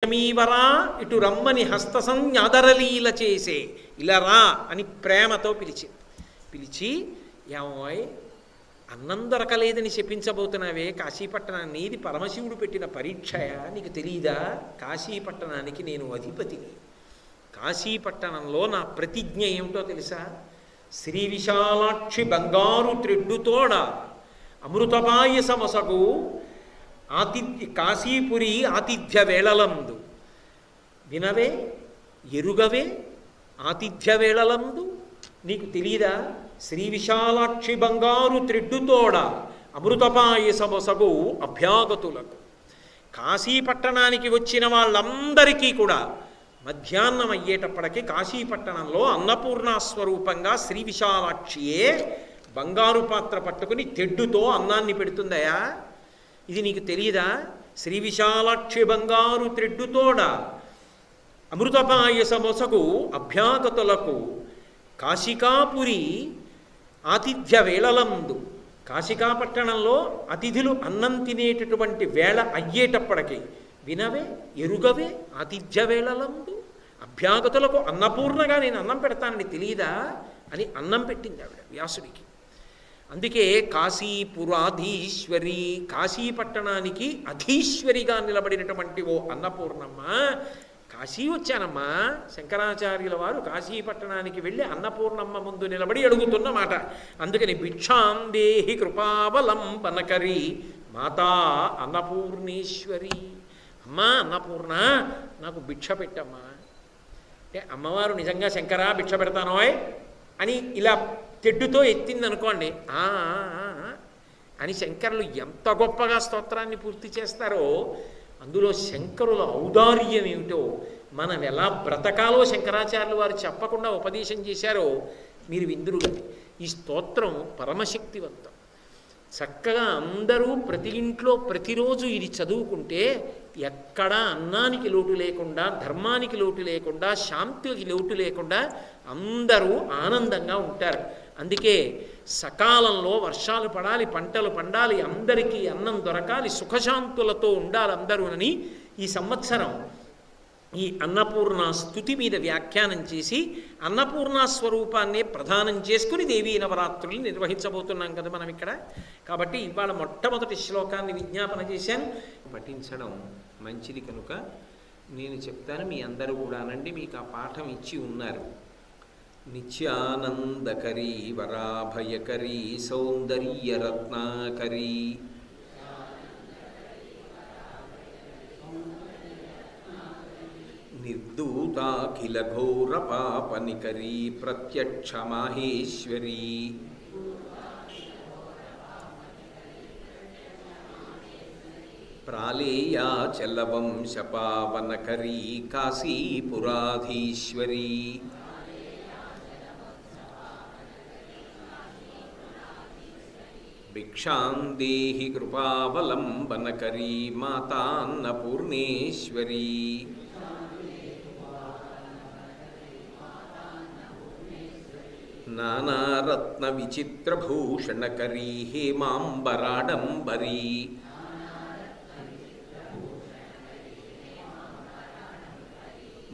సమీవరా ఇటు రమ్మని హస్త సంజ్ఞాదరలీల చేసే, ఇలా రా అని ప్రేమతో పిలిచి ఏమోయ్ అన్నం దొరకలేదని చెప్పించబోతున్నావే కాశీపట్టణాన్ని, ఇది పరమశివుడు పెట్టిన పరీక్షయా, నీకు తెలీదా? కాశీపట్టణానికి నేను అధిపతిని. కాశీపట్టణంలో నా ప్రతిజ్ఞ ఏమిటో తెలుసా? శ్రీ విశాలాక్షి బంగారు త్రెడ్డుతోడ అమృతపాయసమసగు కాశీపురి ఆతిథ్య వేళలందు. వినవే, ఎరుగవే, ఆతిథ్య వేళలందు నీకు తెలీదా? శ్రీ విశాలాక్షి బంగారు త్రెడ్డుతోడ అమృతపాయసమసగు అభ్యాగతులకు. కాశీపట్టణానికి వచ్చిన వాళ్ళందరికీ కూడా మధ్యాహ్నం అయ్యేటప్పటికి కాశీపట్టణంలో అన్నపూర్ణాస్వరూపంగా శ్రీ విశాలాక్షియే బంగారు పాత్ర పట్టుకుని తెడ్డుతో అన్నాన్ని పెడుతుందయా. ఇది నీకు తెలియదా? శ్రీ విశాలాక్షి బంగారు త్రెడ్డుతోడ అమృతపాయసమొసగు అభ్యాగతులకు కాశికాపురి ఆతిథ్య వేళలందు. కాశికాపట్టణంలో అతిథులు అన్నం తినేటటువంటి వేళ అయ్యేటప్పటికి వినవే, ఎరుగవే, ఆతిథ్య వేళలందు అభ్యాగతులకు అన్నపూర్ణగా నేను అన్నం పెడతానని తెలియదా అని అన్నం పెట్టింది ఆవిడ వ్యాసుడికి. అందుకే కాశీపురాధీశ్వరి, కాశీపట్టణానికి అధీశ్వరిగా నిలబడినటువంటి ఓ అన్నపూర్ణమ్మ, కాశీ వచ్చానమ్మా. శంకరాచార్యుల వారు కాశీపట్టణానికి వెళ్ళి అన్నపూర్ణమ్మ ముందు నిలబడి అడుగుతున్న మాట. అందుకని భిక్షాందేహి కృపావలంబనకరి మాతా అన్నపూర్ణేశ్వరి. అమ్మా అన్నపూర్ణ, నాకు భిక్ష పెట్టమ్మా అంటే అమ్మవారు నిజంగా శంకరా భిక్ష పెడతానోయ్ అని ఇలా తెడ్డుతో ఎత్తిందనుకోండి, అని శంకరులు ఎంత గొప్పగా స్తోత్రాన్ని పూర్తి చేస్తారో, అందులో శంకరుల ఔదార్యం ఏమిటో, మనం ఎలా బ్రతకాలో శంకరాచార్యులు వారు చెప్పకుండా ఉపదేశం చేశారో మీరు విందురు. ఈ స్తోత్రం పరమశక్తివంతం. చక్కగా అందరూ ప్రతి ఇంట్లో ప్రతిరోజు ఇది చదువుకుంటే ఎక్కడా అన్నానికి లోటు లేకుండా, ధర్మానికి లోటు లేకుండా, శాంతికి లోటు లేకుండా అందరూ ఆనందంగా ఉంటారు. అందుకే సకాలంలో వర్షాలు పడాలి, పంటలు పండాలి, అందరికీ అన్నం దొరకాలి, సుఖశాంతులతో ఉండాలి అందరూనని ఈ సంవత్సరం ఈ అన్నపూర్ణ స్తుతి మీద వ్యాఖ్యానం చేసి అన్నపూర్ణ స్వరూపాన్ని ప్రధానం చేసుకుని దేవీ నవరాత్రులు నిర్వహించబోతున్నాం కదా మనం ఇక్కడ. కాబట్టి ఇవాళ మొట్టమొదటి శ్లోకాన్ని విజ్ఞాపన చేశాను. పఠించడం మంచిది కనుక నేను చెప్తాను, మీ అందరూ కూడా అనండి. మీకు ఆ పాఠం ఇచ్చి ఉన్నారు. నిత్యానందకరీ వరాభయకరీ సౌందర్యరత్నాకరీ నిర్దూతాఖిల ఘోర పాపనికరీ ప్రత్యక్ష మాహేశ్వరీ ప్రాళేయాచలవంశపావనకరీ కాశీపురాధీశ్వరీ భిక్షాందేహి కృపావలంబనకరీ మాతాన్నపూర్ణేశ్వరీ నానారత్న విచిత్రభూషణకరీ హేమాంబరాడంబరీ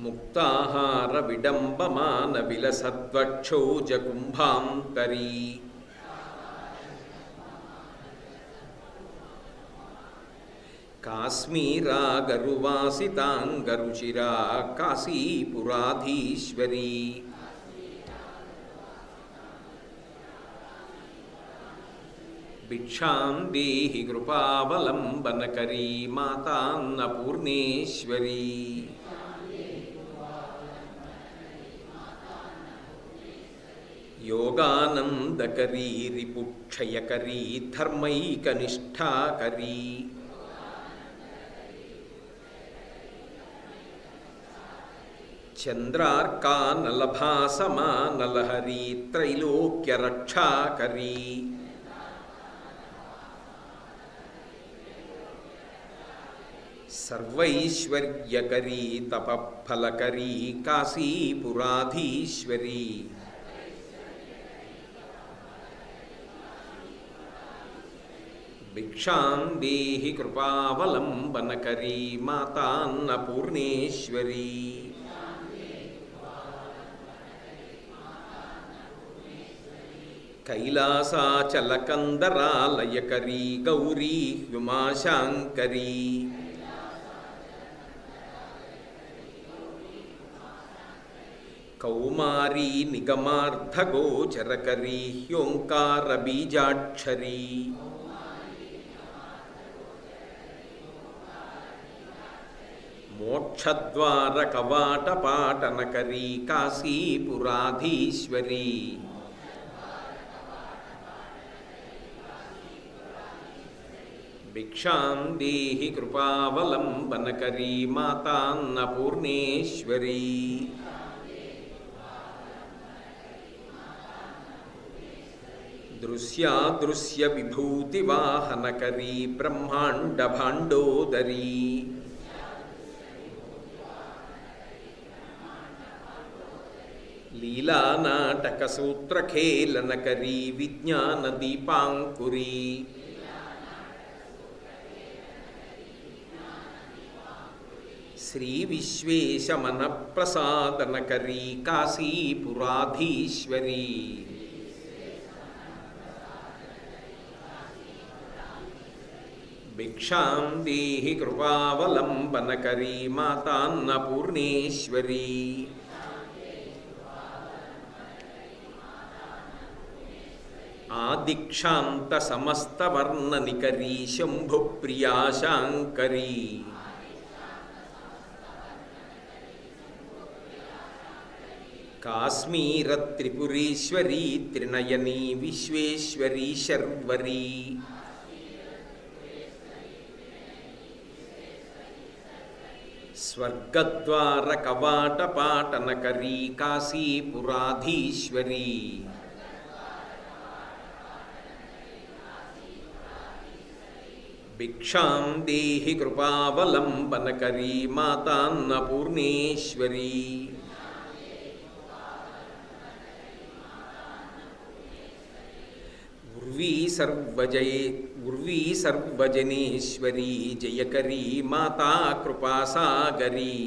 ముక్తాహార విడంబమాన విలసద్వక్షోజకుంభాంతరీ కాశ్మీరాగరువాసితాంగరుచిరా కాశీపురాధీశ్వరీ భిక్షాందేహి కృపావలంబనకరీ మాతాన్నపూర్ణేశ్వరీ యోగానందకరీ రిపుక్షయకరీ ధర్మైకనిష్ఠాకరీ చంద్రార్కానలభాసమానలహరీ త్రైలోక్యరక్షాకరీ సర్వైశ్వర్యకరీ తపఫలకరీ కాశీపురాధీశ్వరీ భిక్షాం దేహి కృపావలంబనకరీ మాతాన్నపూర్ణేశ్వరీ. కైలాసాచలకందరాలయకరీ గౌరీ హ్యుమాశాంకరీ. కౌమారీ నిగమార్థగోచరకరీ హ్యోంకారబీజాక్షరీ. మోక్షద్వారకవాటపాటనకరీ కాశీపురాధీశ్వరీ. భిక్షాం దేహి కృపావలంబనకరీ మాతాన్నపూర్ణేశ్వరీ. దృశ్యాదృశ్య విభూతివాహనకరీ బ్రహ్మాండభాండోదరీ. లీలానాటకసూత్రఖేళనకరీ విజ్ఞానదీపాంకురీ. శ్రీవిశ్వేశమనప్రసాదనకరీ కాశీపురాధీశ్వరీ. భిక్షాం దేహి కృపావలంబనకరీ మాతాన్నపూర్ణేశ్వరీ. ఆదిక్షాంత సమస్తవర్ణనికరీ శంభుప్రియా శాంకరీ. కాశ్మీరత్రిపురేశ్వరీ త్రినయనీ విశ్వేశ్వరీ శర్వరీ. స్వర్గద్వారకవాటపాటనకరీ కాశీపురాధీశ్వరీ. భిక్షాం దేహి కృపావలంబనకరీ మాతాన్నపూర్ణేశ్వరీ. ఉర్వీ సర్వజనేశ్వరీ జయకరీ మాతా కృపాసాగరీ.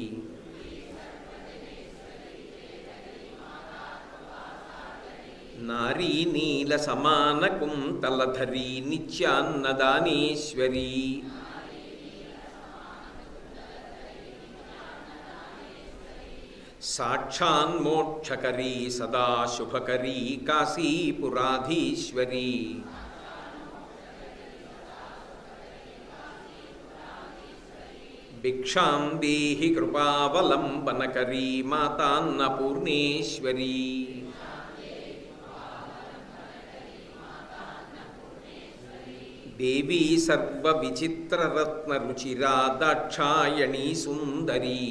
నారీ నీల సమాన కుంతలధరీ నిత్యాన్నదానేశ్వరీ. సాక్షాన్మోక్షకరీ సదా శుభకరీ కాశీపురాధీశ్వరీ. భిక్షాం దేహి కృపావలంబనకరీ మాతాన్నపూర్ణేశ్వరీ. దేవీ సర్వవిచిత్రరత్నరుచిరా దాక్షాయణీ సుందరీ.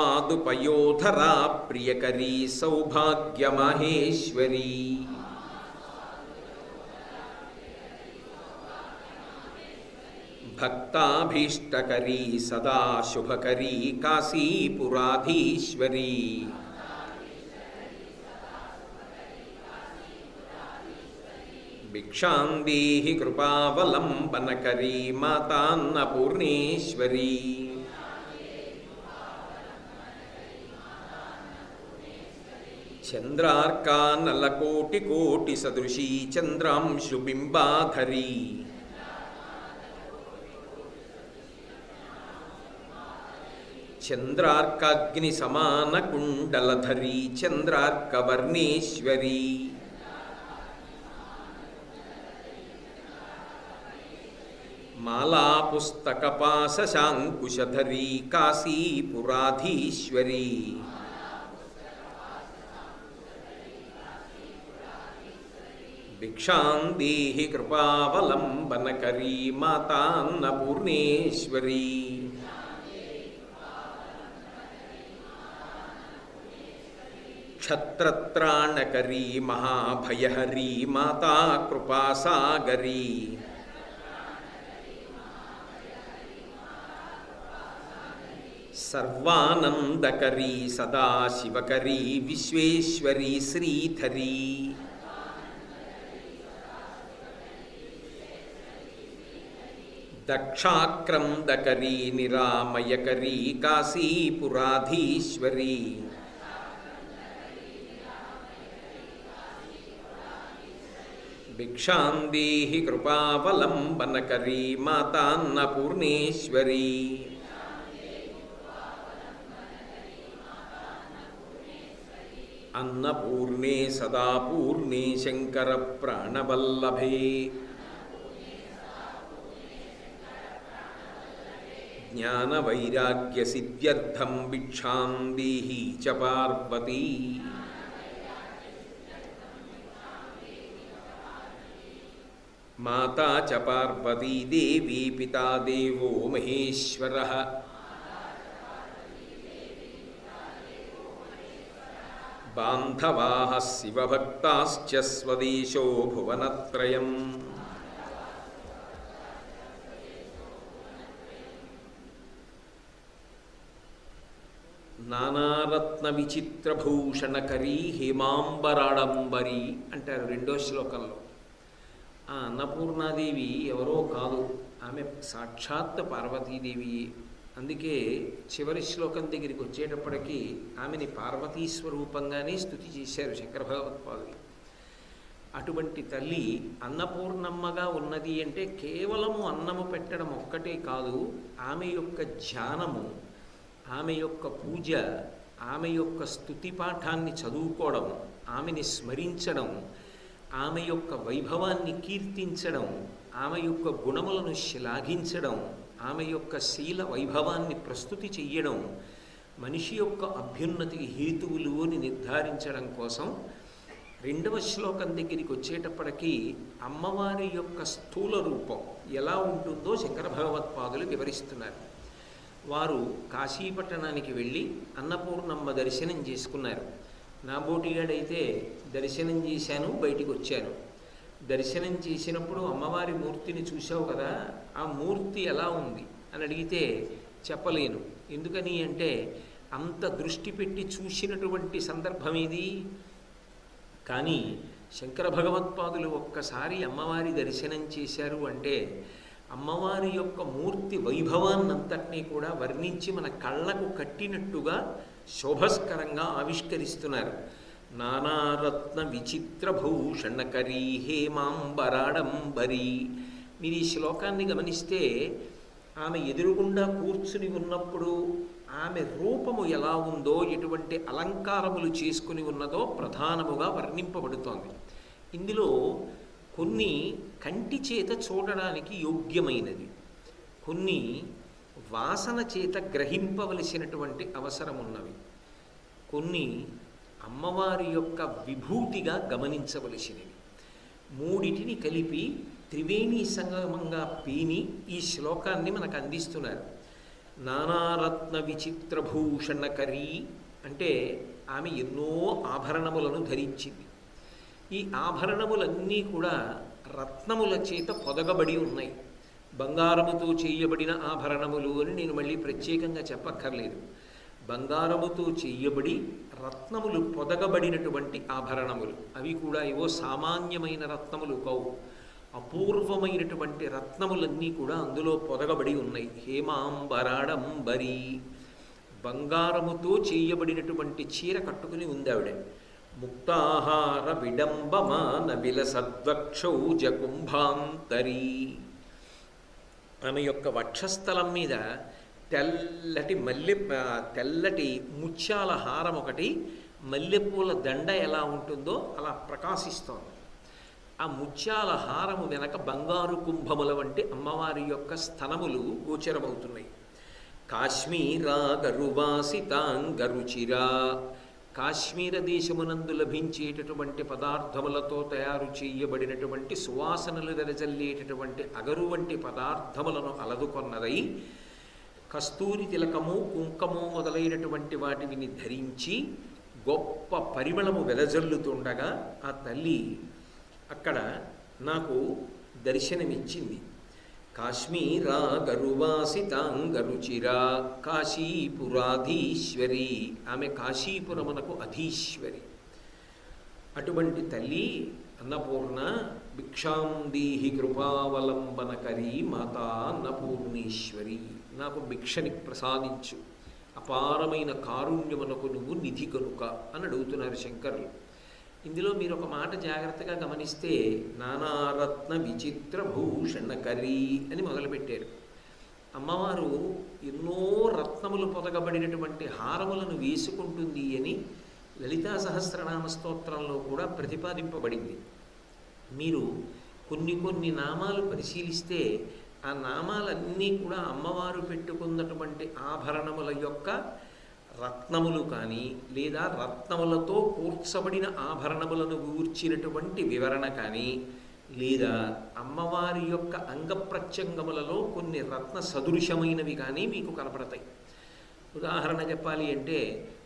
వామాస్వాదుపయోధరా ప్రియకరీ సౌభాగ్యమహేశ్వరీ. భక్తాభీష్టకరీ సదా శుభకరీ కాశీపురాధీశ్వరీ. భిక్షాం దేహి కృపావలంబనకరీ మాతాన్నపూర్ణేశ్వరీ. చంద్రార్కానలకోటికోటి సదృశీ చంద్రాంశుబింబాధరీ. చంద్రార్కాగ్ని సమాన కుండలధరీ చంద్రార్కవర్ణేశ్వరీ. మాలాపుస్తకపాశశాంకుశధరీ కాశీపురాధీశ్వరీ. భిక్షాం దేహి కృపావలంబనకరీ మాతాన్నపూర్ణేశ్వరీ. క్షత్రత్రాణకరీ మహాభయహరీ మాతా కృపాసాగరీ. సర్వానందకరీ సదాశివకరీ విశ్వేశ్వరీ శ్రీధరీ దక్షాక్రందకరీ నిరామయకరీ కాశీపురాధీశ్వరీ భిక్షాం దేహి కృపావలంబనకరీ మాతాన్నపూర్ణేశ్వరీ అన్నపూర్ణే సదాపూర్ణే శంకర ప్రాణవల్లభే జ్ఞానవైరాగ్యసిద్ధ్యర్థం భిక్షాం దేహి చ పార్వతీ మాతా చ పార్వతీ దేవీ పితా దేవో మహేశ్వరః బాంధవాః శివభక్తాశ్చ స్వదేశో భువనత్రయం నానారత్న విచిత్రభూషణకరీ హేమాంబరాడంబరి అంటారు రెండో శ్లోకంలో. ఆ అన్నపూర్ణాదేవి ఎవరో కాదు, ఆమె సాక్షాత్ పార్వతీదేవి. అందుకే చివరి శ్లోకం దగ్గరికి వచ్చేటప్పటికీ ఆమెని పార్వతీ స్వరూపంగానే స్తుతి చేశారు శంకర భగవత్పాదులు. అటువంటి తల్లి అన్నపూర్ణమ్మగా ఉన్నది అంటే కేవలము అన్నము పెట్టడం ఒక్కటే కాదు, ఆమె యొక్క ధ్యానము, ఆమె యొక్క పూజ, ఆమె యొక్క స్తుతి పాఠాన్ని చదువుకోవడం, ఆమెని స్మరించడం, ఆమె యొక్క వైభవాన్ని కీర్తించడం, ఆమె యొక్క గుణములను శ్లాఘించడం, ఆమె యొక్క శీల వైభవాన్ని ప్రస్తుతి చెయ్యడం, మనిషి యొక్క అభ్యున్నతికి హేతువులు అని నిర్ధారించడం కోసం రెండవ శ్లోకం దగ్గరికి వచ్చేటప్పటికీ అమ్మవారి యొక్క స్థూల రూపం ఎలా ఉంటుందో శంకర భగవత్పాదులు వివరిస్తున్నారు. వారు కాశీపట్టణానికి వెళ్ళి అన్నపూర్ణమ్మ దర్శనం చేసుకున్నారు. నా బోటిగాడైతే దర్శనం చేశాను, బయటికి వచ్చాను. దర్శనం చేసినప్పుడు అమ్మవారి మూర్తిని చూసావు కదా, ఆ మూర్తి ఎలా ఉంది అని అడిగితే చెప్పలేను. ఎందుకని అంటే అంత దృష్టి పెట్టి చూసినటువంటి సందర్భం ఇది. కానీ శంకర భగవత్పాదులు ఒక్కసారి అమ్మవారి దర్శనం చేశారు అంటే అమ్మవారి యొక్క మూర్తి వైభవాన్నంతటినీ కూడా వర్ణించి మన కళ్ళకు కట్టినట్టుగా శోభస్కరంగా ఆవిష్కరిస్తున్నారు. నానారత్న విచిత్రభూషణకరీ హేమాంబరాడంబరీ. మీరు ఈ శ్లోకాన్ని గమనిస్తే ఆమె ఎదురుగుండా కూర్చుని ఉన్నప్పుడు ఆమె రూపము ఎలా ఉందో, ఎటువంటి అలంకారములు చేసుకుని ఉన్నదో ప్రధానముగా వర్ణింపబడుతోంది. ఇందులో కొన్ని కంటి చేత చూడడానికి యోగ్యమైనది, కొన్ని వాసన చేత గ్రహింపవలసినటువంటి అవసరం ఉన్నవి, కొన్ని అమ్మవారి యొక్క విభూతిగా గమనించవలసినవి. మూడిటిని కలిపి త్రివేణీ సంగమంగా పీని ఈ శ్లోకాన్ని మనకు అందిస్తున్నారు. నానారత్న విచిత్రభూషణకరీ అంటే ఆమె ఎన్నో ఆభరణములను ధరించింది. ఈ ఆభరణములన్నీ కూడా రత్నముల చేత పొదగబడి ఉన్నాయి. బంగారముతో చేయబడిన ఆభరణములు అని నేను మళ్ళీ ప్రత్యేకంగా చెప్పక్కర్లేదు. బంగారముతో చేయబడి రత్నములు పొదగబడినటువంటి ఆభరణములు, అవి కూడా ఏవో సామాన్యమైన రత్నములు కావు, అపూర్వమైనటువంటి రత్నములన్నీ కూడా అందులో పొదగబడి ఉన్నాయి. హేమాంబరాడంబరీ, బంగారముతో చేయబడినటువంటి చీర కట్టుకుని ఉంది ఆవిడ. ముక్తాహార విడంబమాన విలసద్వక్షౌజ కుంభాంతరీ, ఆమె యొక్క వక్షస్థలం మీద తెల్లటి ముత్యాల హారం ఒకటి, మల్లెపూల దండ ఎలా ఉంటుందో అలా ప్రకాశిస్తోంది. ఆ ముత్యాల హారము వెనక బంగారు కుంభముల వంటి అమ్మవారి యొక్క స్తనములు గోచరమవుతున్నాయి. కాశ్మీరా గరువాసితాంగరుచిరా, కాశ్మీర దేశమునందు లభించేటటువంటి పదార్థములతో తయారు చేయబడినటువంటి సువాసనలు వెదజల్లేటటువంటి అగరు వంటి పదార్థములను అలదుకొన్నదై కస్తూరి తిలకము, కుంకము మొదలైనటువంటి వాటిని ధరించి గొప్ప పరిమళము వెదజల్లుతుండగా ఆ తల్లి అక్కడ నాకు దర్శనమిచ్చింది. కాశ్మీరాగరువాసితాంగరుచిరా కాశీపురాధీశ్వరి. ఆమె కాశీపురమునకు అధీశ్వరి. అటువంటి తల్లి అన్నపూర్ణ భిక్షాం దీహి కృపావలంబనకరీ మాతా అన్నపూర్ణేశ్వరి. నాకు భిక్షని ప్రసాదించు, అపారమైన కారుణ్యమునకు నువ్వు నిధి కనుక అని అడుగుతున్నారు శంకరులు. ఇందులో మీరు ఒక మాట జాగ్రత్తగా గమనిస్తే నానారత్న విచిత్ర భూషణకరీ అని మొదలుపెట్టారు. అమ్మవారు ఎన్నో రత్నములు పొదగబడినటువంటి హారములను వేసుకుంటుంది అని లలితా సహస్రనామ స్తోత్రంలో కూడా ప్రతిపాదింపబడింది. మీరు కొన్ని కొన్ని నామాలు పరిశీలిస్తే ఆ నామాలన్నీ కూడా అమ్మవారు పెట్టుకున్నటువంటి ఆభరణముల యొక్క రత్నములు కానీ లేదా రత్నములతో కూర్చబడిన ఆభరణములను గూర్చినటువంటి వివరణ కానీ లేదా అమ్మవారి యొక్క అంగప్రత్యంగములలో కొన్ని రత్న సదృశమైనవి కానీ మీకు కనపడతాయి. ఉదాహరణ చెప్పాలి అంటే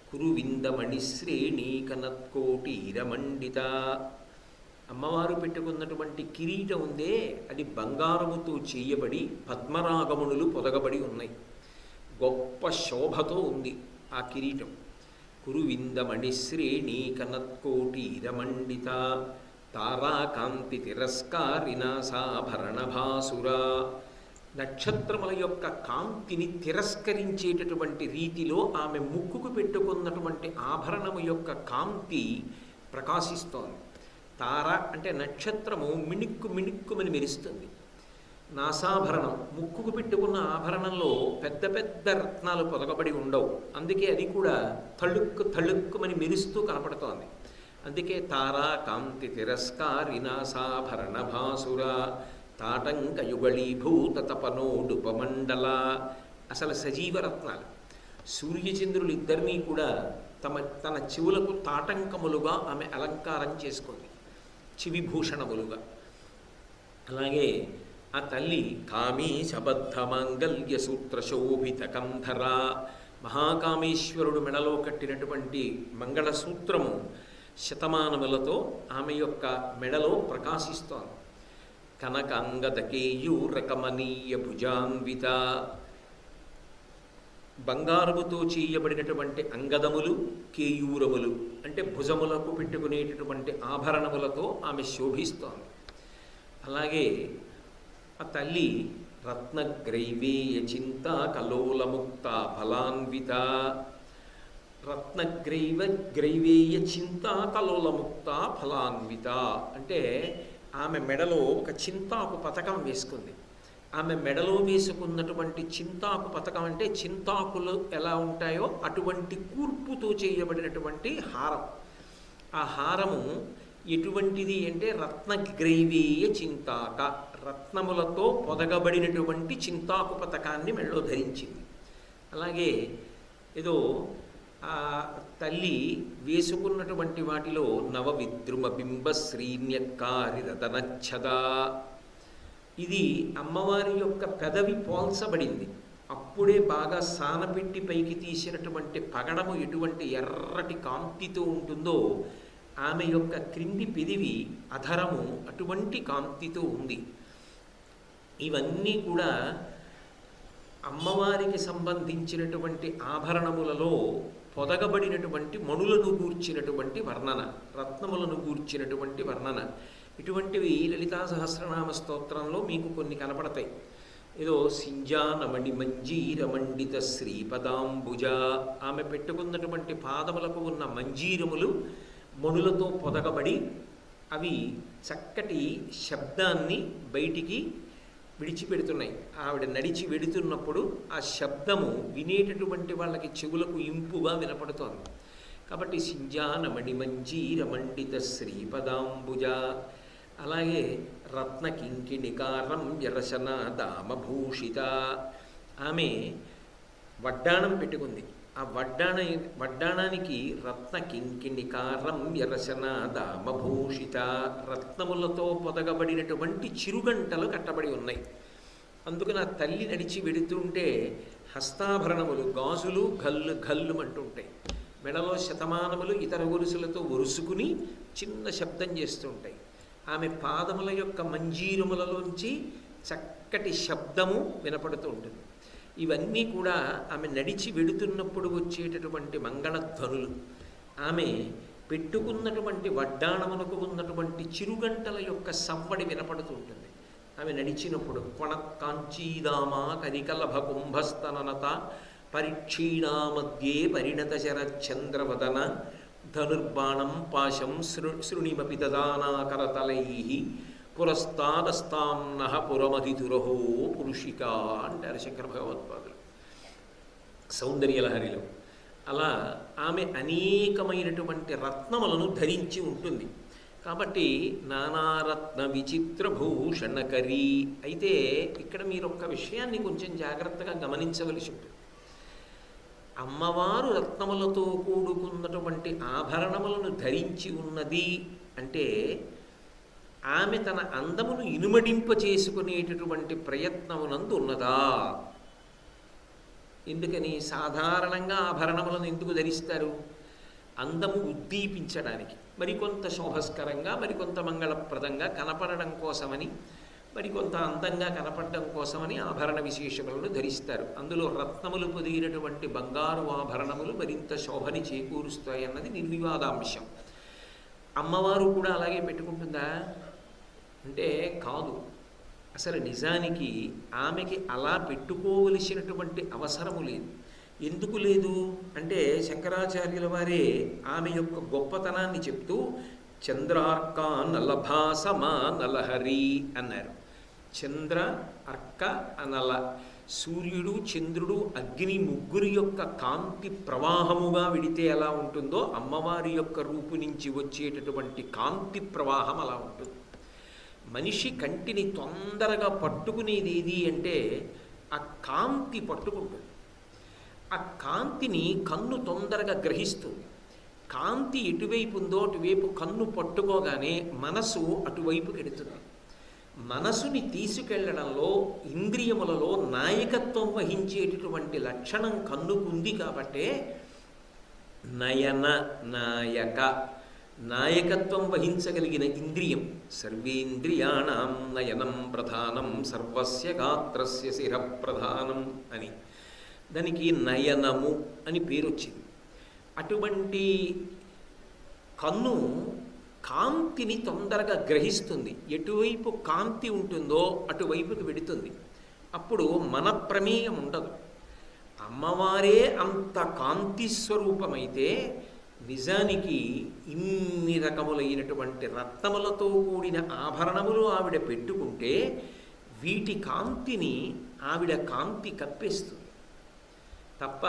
కురువిందమణి శ్రేణి కనత్కోటీరమండిత. అమ్మవారు పెట్టుకున్నటువంటి కిరీటం ఉందే అది బంగారముతో చేయబడి పద్మరాగమునులు పొదగబడి ఉన్నాయి. గొప్ప శోభతో ఉంది ఆ కిరీటం. కురువిందమణి శ్రేణి కనత్కోటీరమండిత తారాకాంతి తిరస్కారినాసాభరణ భాసురా. నక్షత్రముల యొక్క కాంతిని తిరస్కరించేటటువంటి రీతిలో ఆమె ముక్కుకు పెట్టుకున్నటువంటి ఆభరణము యొక్క కాంతి ప్రకాశిస్తోంది. తార అంటే నక్షత్రము మిణుక్కు మిణుక్కుమని మెరుస్తుంది. నాసాభరణం ముక్కుకు పెట్టుకున్న ఆభరణంలో పెద్ద పెద్ద రత్నాలు పొదగబడి ఉండవు, అందుకే అది కూడా తళుక్కు తళుక్కుమని మెరుస్తూ కనపడుతోంది. అందుకే తారా కాంతి తిరస్కారినాసాభరణ భాసుర తాటంకయుగళీభూత తపనోడుపమండల. అసలు సజీవరత్నాలు. సూర్యచంద్రులు ఇద్దరినీ కూడా తన చెవులకు తాటంకములుగా ఆమె అలంకారం చేసుకుంది, చివిభూషణములుగా. అలాగే ఆ తల్లి కామీ శబద్ధ మాంగల్య సూత్ర శోభిత కంధర. మహాకామేశ్వరుడు మెడలో కట్టినటువంటి మంగళసూత్రము శతమానములతో ఆమె యొక్క మెడలో ప్రకాశిస్తోంది. కనకాంగదకేయూరకమనీయ భుజాన్విత. బంగారముతో చేయబడినటువంటి అంగదములు కేయూరములు అంటే భుజములకు పెట్టుకునేటటువంటి ఆభరణములతో ఆమె శోభిస్తోంది. అలాగే ఆ తల్లి రత్నగ్రైవేయ చింత కలోలముక్త ఫలాన్విత. గ్రైవేయ చింత కలోలముక్త ఫలాన్విత అంటే ఆమె మెడలో ఒక చింతాకు పతకం వేసుకుంది. ఆమె మెడలో వేసుకున్నటువంటి చింతాకు పతకం అంటే చింతాకులు ఎలా ఉంటాయో అటువంటి కూర్పుతో చేయబడినటువంటి హారం. ఆ హారము ఎటువంటిది అంటే రత్నగ్రైవేయ చింతాక, రత్నములతో పొదగబడినటువంటి చింతాకు పతకాన్ని మెడలో ధరించింది. అలాగే ఏదో ఆ తల్లి వేసుకున్నటువంటి వాటిలో నవవిద్రుమ బింబ శ్రీన్యకారి రతనచ్చద. ఇది అమ్మవారి యొక్క పెదవి పోల్చబడింది. అప్పుడే బాగా సానపెట్టి పైకి తీసినటువంటి పగడము ఎటువంటి ఎర్రటి కాంతితో ఉంటుందో ఆమె యొక్క క్రింది పెదివి అధరము అటువంటి కాంతితో ఉంది. ఇవన్నీ కూడా అమ్మవారికి సంబంధించినటువంటి ఆభరణములలో పొదగబడినటువంటి మణులను గూర్చినటువంటి వర్ణన, రత్నములను గూర్చినటువంటి వర్ణన. ఇటువంటివి లలితా సహస్రనామ స్తోత్రంలో మీకు కొన్ని కనపడతాయి. ఏదో సింజానమణి మంజీరమండిత శ్రీపదాంబుజ. ఆమె పెట్టుకున్నటువంటి పాదములకు ఉన్న మంజీరములు మణులతో పొదగబడి అవి చక్కటి శబ్దాన్ని బయటికి విడిచిపెడుతున్నాయి. ఆవిడ నడిచి వెడుతున్నప్పుడు ఆ శబ్దము వినేటటువంటి వాళ్ళకి చెవులకు ఇంపుగా వినపడుతోంది. కాబట్టి సింజానమణి మంజీరమండిత శ్రీపదాంబుజ. అలాగే రత్న కింకిణికారం యరసన దామభూషిత. ఆమె వడ్డాణం పెట్టుకుంది. ఆ వడ్డాణానికి రత్న కింకిణికారం యరసన దామభూషిత. రత్నములతో పొదగబడినటువంటి చిరుగంటలు కట్టబడి ఉన్నాయి. అందుకని ఆ తల్లి నడిచి వెడుతుంటే హస్తాభరణములు గాజులు గల్లు గల్లు అంటుంటాయి. మెడలో శతమానములు ఇతర గొలుసులతో ఒరుసుకుని చిన్న శబ్దం చేస్తుంటాయి. ఆమె పాదముల యొక్క మంజీరములలోంచి చక్కటి శబ్దము వినపడుతూ ఉంటుంది. ఇవన్నీ కూడా ఆమె నడిచి వెడుతున్నప్పుడు వచ్చేటటువంటి మంగళధ్వనులు, ఆమె పెట్టుకున్నటువంటి వడ్డాణమునకు ఉన్నటువంటి చిరుగంటల యొక్క సవ్వడి వినపడుతూ ఉంటుంది. ఆమె నడిచినప్పుడు కొణకాంచీదామా కరికలభ కుంభస్తననత పరిక్షీణా మధ్యే పరిణత శరచంద్రవదన ధనుర్బాణం పాశం శృణిమపి దదానాకరతలై పురస్తాదస్తాం నహ పురమధితురహో పురుషిక అంటారు శంకర భగవత్పాదులు సౌందర్యలహరిలో. అలా ఆమె అనేకమైనటువంటి రత్నములను ధరించి ఉంటుంది. కాబట్టి నానారత్న విచిత్ర భూషణకరీ. అయితే ఇక్కడ మీరు ఒక్క విషయాన్ని కొంచెం జాగ్రత్తగా గమనించవలసి ఉంటుంది. అమ్మవారు రత్నములతో కూడుకున్నటువంటి ఆభరణములను ధరించి ఉన్నది అంటే ఆమె తన అందమును ఇనుమడింప చేసుకునేటటువంటి ప్రయత్నమునందు ఉన్నదా? ఎందుకని సాధారణంగా ఆభరణములను ఎందుకు ధరిస్తారు? అందము ఉద్దీపించడానికి, మరికొంత శోభస్కరంగా, మరికొంత మంగళప్రదంగా కనపడడం కోసమని, మరికొంత అందంగా కనపడడం కోసమని ఆభరణ విశేషములను ధరిస్తారు. అందులో రత్నములు పొదిగినటువంటి బంగారు ఆభరణములు మరింత శోభని చేకూరుస్తాయి అన్నది నిర్వివాదాంశం. అమ్మవారు కూడా అలాగే పెట్టుకుంటుందా అంటే కాదు. అసలు నిజానికి ఆమెకి అలా పెట్టుకోవలసినటువంటి అవసరము లేదు. ఎందుకు లేదు అంటే శంకరాచార్యుల వారే ఆమె యొక్క గొప్పతనాన్ని చెప్తూ చంద్రార్కా నలభాసమా నలహరి అన్నారు. చంద్ర అర్క అనల, సూర్యుడు చంద్రుడు అగ్ని ముగ్గురి యొక్క కాంతి ప్రవాహముగా విడితే ఎలా ఉంటుందో అమ్మవారి యొక్క రూపు నుంచి వచ్చేటటువంటి కాంతి ప్రవాహం అలా ఉంటుంది. మనిషి కంటిని తొందరగా పట్టుకునేది ఏది అంటే ఆ కాంతి పట్టుకుంటుంది. ఆ కాంతిని కన్ను తొందరగా గ్రహిస్తుంది. కాంతి ఎటువైపు ఉందో అటువైపు కన్ను పట్టుకోగానే మనసు అటువైపుకి ఎడుతుంది. మనసుని తీసుకెళ్లడంలో ఇంద్రియములలో నాయకత్వం వహించేటటువంటి లక్షణం కన్నుకుంది. కాబట్టే నయన నాయక, నాయకత్వం వహించగలిగిన ఇంద్రియం. సర్వేంద్రియాణం నయనం ప్రధానం సర్వస్య గాత్రస్య శిర ప్రధానం అని దానికి నయనము అని పేరు వచ్చింది. అటువంటి కన్ను కాంతిని తొందరగా గ్రహిస్తుంది. ఎటువైపు కాంతి ఉంటుందో అటువైపుకి వెడుతుంది. అప్పుడు మన ప్రమేయం ఉండదు. అమ్మవారే అంత కాంతి స్వరూపమైతే నిజానికి ఇన్ని రకములైనటువంటి రత్నములతో కూడిన ఆభరణములు ఆవిడ పెట్టుకుంటే వీటి కాంతిని ఆవిడ కాంతి కప్పేస్తుంది తప్ప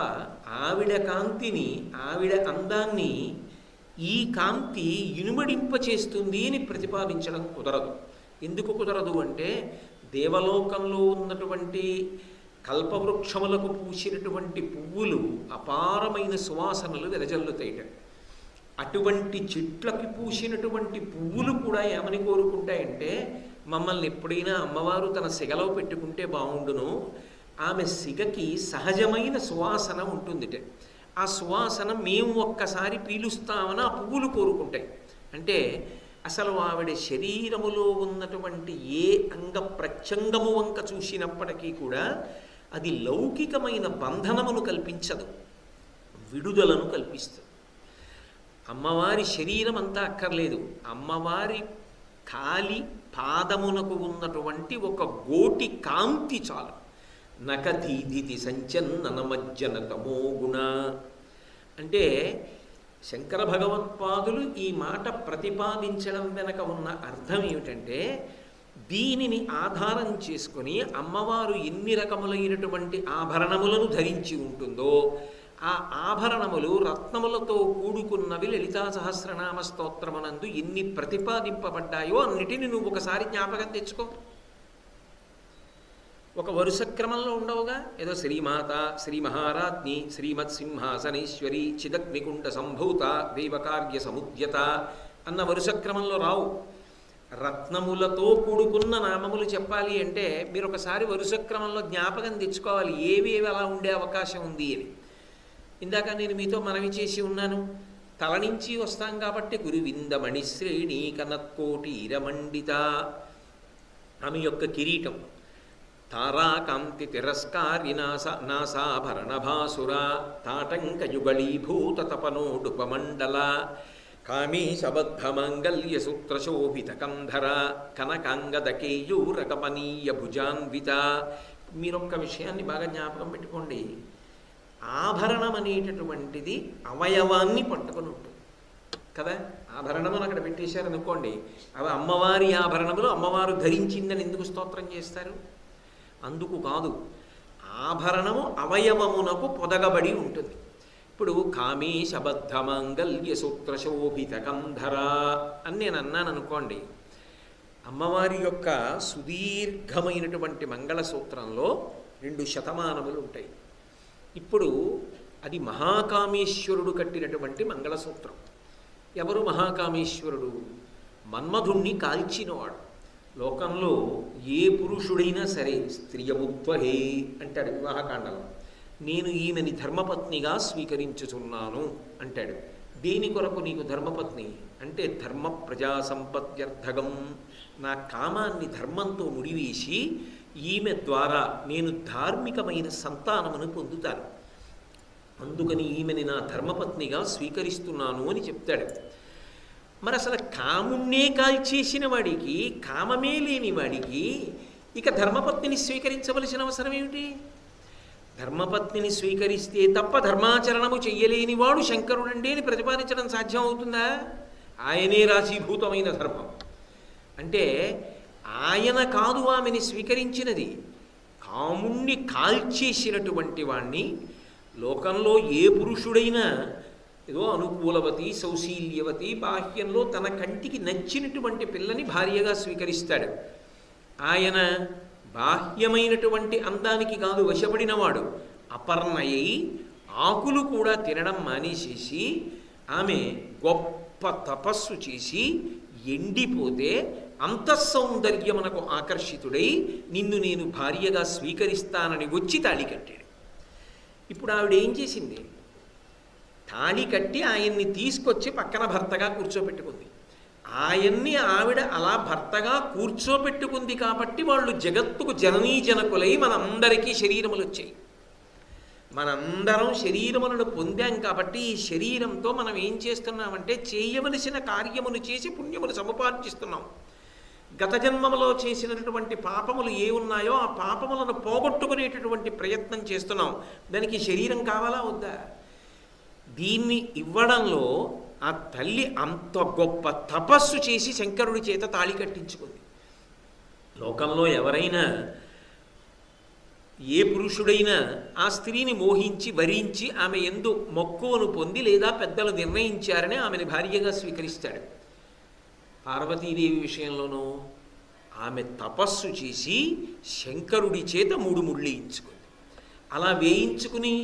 ఆవిడ కాంతిని, ఆవిడ అందాన్ని ఈ కాంతి ఇనుమడింప చేస్తుంది అని ప్రతిపాదించడం కుదరదు. ఎందుకు కుదరదు అంటే దేవలోకంలో ఉన్నటువంటి కల్పవృక్షములకు పూసినటువంటి పువ్వులు అపారమైన సువాసనలు వెదజల్లుతాయిట. అటువంటి చెట్లకి పూసినటువంటి పువ్వులు కూడా ఏమని కోరుకుంటాయంటే మమ్మల్ని ఎప్పుడైనా అమ్మవారు తన సిగలో పెట్టుకుంటే బాగుండును. ఆమె సిగకి సహజమైన సువాసన ఉంటుందిట. ఆ సువాసన మేము ఒక్కసారి పీలుస్తామని ఆ పువ్వులు కోరుకుంటాయి. అంటే అసలు ఆవిడ శరీరములో ఉన్నటువంటి ఏ అంగ ప్రత్యంగము వంక చూసినప్పటికీ కూడా అది లౌకికమైన బంధనమును కల్పించదు, విడుదలను కల్పిస్తుంది. అమ్మవారి శరీరం అంతా అక్కర్లేదు. అమ్మవారి కాలి పాదమునకు ఉన్నటువంటి ఒక గోటి కాంతి చాలు. నకధీధితి సంచన్ననమజ్జన తమో గుణ అంటే శంకర భగవత్పాదులు ఈ మాట ప్రతిపాదించడం వెనక ఉన్న అర్థం ఏమిటంటే దీనిని ఆధారం చేసుకుని అమ్మవారు ఎన్ని రకములైనటువంటి ఆభరణములను ధరించి ఉంటుందో ఆ ఆభరణములు రత్నములతో కూడుకున్నవి లలితా సహస్రనామ స్తోత్రమునందు ఎన్ని ప్రతిపాదింపబడ్డాయో అన్నిటిని నువ్వు ఒకసారి జ్ఞాపకం తెచ్చుకో. ఒక వరుస క్రమంలో ఉండవుగా. ఏదో శ్రీమాత, శ్రీ మహారాజ్ఞి, శ్రీమత్ సింహాసనేశ్వరి, చిదగ్నికుండ సంభూత, దేవకార్య సముద్యత అన్న వరుస క్రమంలో రావు. రత్నములతో కూడుకున్న నామములు చెప్పాలి అంటే మీరు ఒకసారి వరుస క్రమంలో జ్ఞాపకం తెచ్చుకోవాలి ఏవేవి అలా ఉండే అవకాశం ఉంది అని. ఇందాక నేను మీతో మనవి చేసి ఉన్నాను. తల నుంచి వస్తాం కాబట్టి గురువిందమణిశ్రేణి కనత్కోటి ఇరమండిత, ఆమె యొక్క కిరీటం తారాకాంతి తిరస్కారి నాసాభరణభాసుర తాటంకయుగళీభూత తపనోడుపమండల కామీశబద్ధమంగళ్య సూత్రశోభిత కంధర కనకాంగదకేయూరకమనీయ భుజాన్విత. మీరొక్క విషయాన్ని బాగా జ్ఞాపకం పెట్టుకోండి. ఆభరణం అనేటటువంటిది అవయవాన్ని పట్టుకుని ఉంటుంది కదా. ఆభరణములు అక్కడ పెట్టేశారనుకోండి, అవి అమ్మవారి ఆభరణములు, అమ్మవారు ధరించిందని ఎందుకు స్తోత్రం చేస్తారు? అందుకు కాదు. ఆభరణము అవయవమునకు పొదగబడి ఉంటుంది. ఇప్పుడు కామేశబద్ధమంగళ్య సూత్రశోభిత కంధర అని నేను అన్నాను అనుకోండి, అమ్మవారి యొక్క సుదీర్ఘమైనటువంటి మంగళసూత్రంలో 2 శతమానములు ఉంటాయి. ఇప్పుడు అది మహాకామేశ్వరుడు కట్టినటువంటి మంగళసూత్రం. ఎవరు మహాకామేశ్వరుడు? మన్మధుణ్ణి కాల్చినవాడు. లోకంలో ఏ పురుషుడైనా సరే స్త్రియముత్వహే అంటాడు వివాహకాండలో, నేను ఈమెని ధర్మపత్నిగా స్వీకరించుచున్నాను అంటాడు. దేని కొరకు నీకు ధర్మపత్ని అంటే ధర్మ ప్రజా సంపత్త్యర్థగం, నా కామాన్ని ధర్మంతో ముడివేసి ఈమె ద్వారా నేను ధార్మికమైన సంతానమును పొందుతాను, అందుకని ఈమెని నా ధర్మపత్నిగా స్వీకరిస్తున్నాను అని చెప్తాడు. మరి అసలు కాముణ్ణే కాల్చేసిన వాడికి, కామమే లేని వాడికి ఇక ధర్మపత్నిని స్వీకరించవలసిన అవసరం ఏమిటి? ధర్మపత్నిని స్వీకరిస్తే తప్ప ధర్మాచరణము చెయ్యలేని వాడు శంకరుడండి అని ప్రతిపాదించడం సాధ్యం అవుతుందా? ఆయనే రాశీభూతమైన ధర్మం అంటే ఆయన కాదు ఆమెని స్వీకరించినది, కాముణ్ణి కాల్చేసినటువంటి వాణ్ణి. లోకంలో ఏ పురుషుడైనా ఏదో అనుకూలవతి సౌశీల్యవతి బాహ్యంలో తన కంటికి నచ్చినటువంటి పిల్లని భార్యగా స్వీకరిస్తాడు. ఆయన బాహ్యమైనటువంటి అందానికి కాదు వశపడినవాడు, అపర్ణయై ఆకులు కూడా తినడం మానేసేసి ఆమె గొప్ప తపస్సు చేసి ఎండిపోతే అంతఃసౌందర్యమునకు ఆకర్షితుడై నిన్ను నేను భార్యగా స్వీకరిస్తానని వచ్చి తాళి కట్టాడు. ఇప్పుడు ఆవిడ ఏం చేసింది? తాళి కట్టి ఆయన్ని తీసుకొచ్చి పక్కన భర్తగా కూర్చోబెట్టుకుంది. ఆయన్ని ఆవిడ అలా భర్తగా కూర్చోబెట్టుకుంది కాబట్టి వాళ్ళు జగత్తుకు జననీ జనకులై మనందరికీ శరీరములు వచ్చాయి. మనందరం శరీరములను పొందాం కాబట్టి ఈ శరీరంతో మనం ఏం చేస్తున్నామంటే చేయవలసిన కార్యమును చేసి పుణ్యమును సముపార్జిస్తున్నాం. గత జన్మములో చేసినటువంటి పాపములు ఏ ఉన్నాయో ఆ పాపములను పోగొట్టుకునేటటువంటి ప్రయత్నం చేస్తున్నాం. దానికి శరీరం కావాలా వద్దా? దీన్ని ఇవ్వడంలో ఆ తల్లి అంత గొప్ప తపస్సు చేసి శంకరుడి చేత తాళి కట్టించుకుంది. లోకంలో ఎవరైనా ఏ పురుషుడైనా ఆ స్త్రీని మోహించి వరించి ఆమె యందు మక్కువను పొంది లేదా పెద్దలు నిర్ణయించారని ఆమెను భార్యగా స్వీకరిస్తాడు. పార్వతీదేవి విషయంలోనూ ఆమె తపస్సు చేసి శంకరుడి చేత 3 ముళ్ళు వేయించుకుంది. అలా వేయించుకుని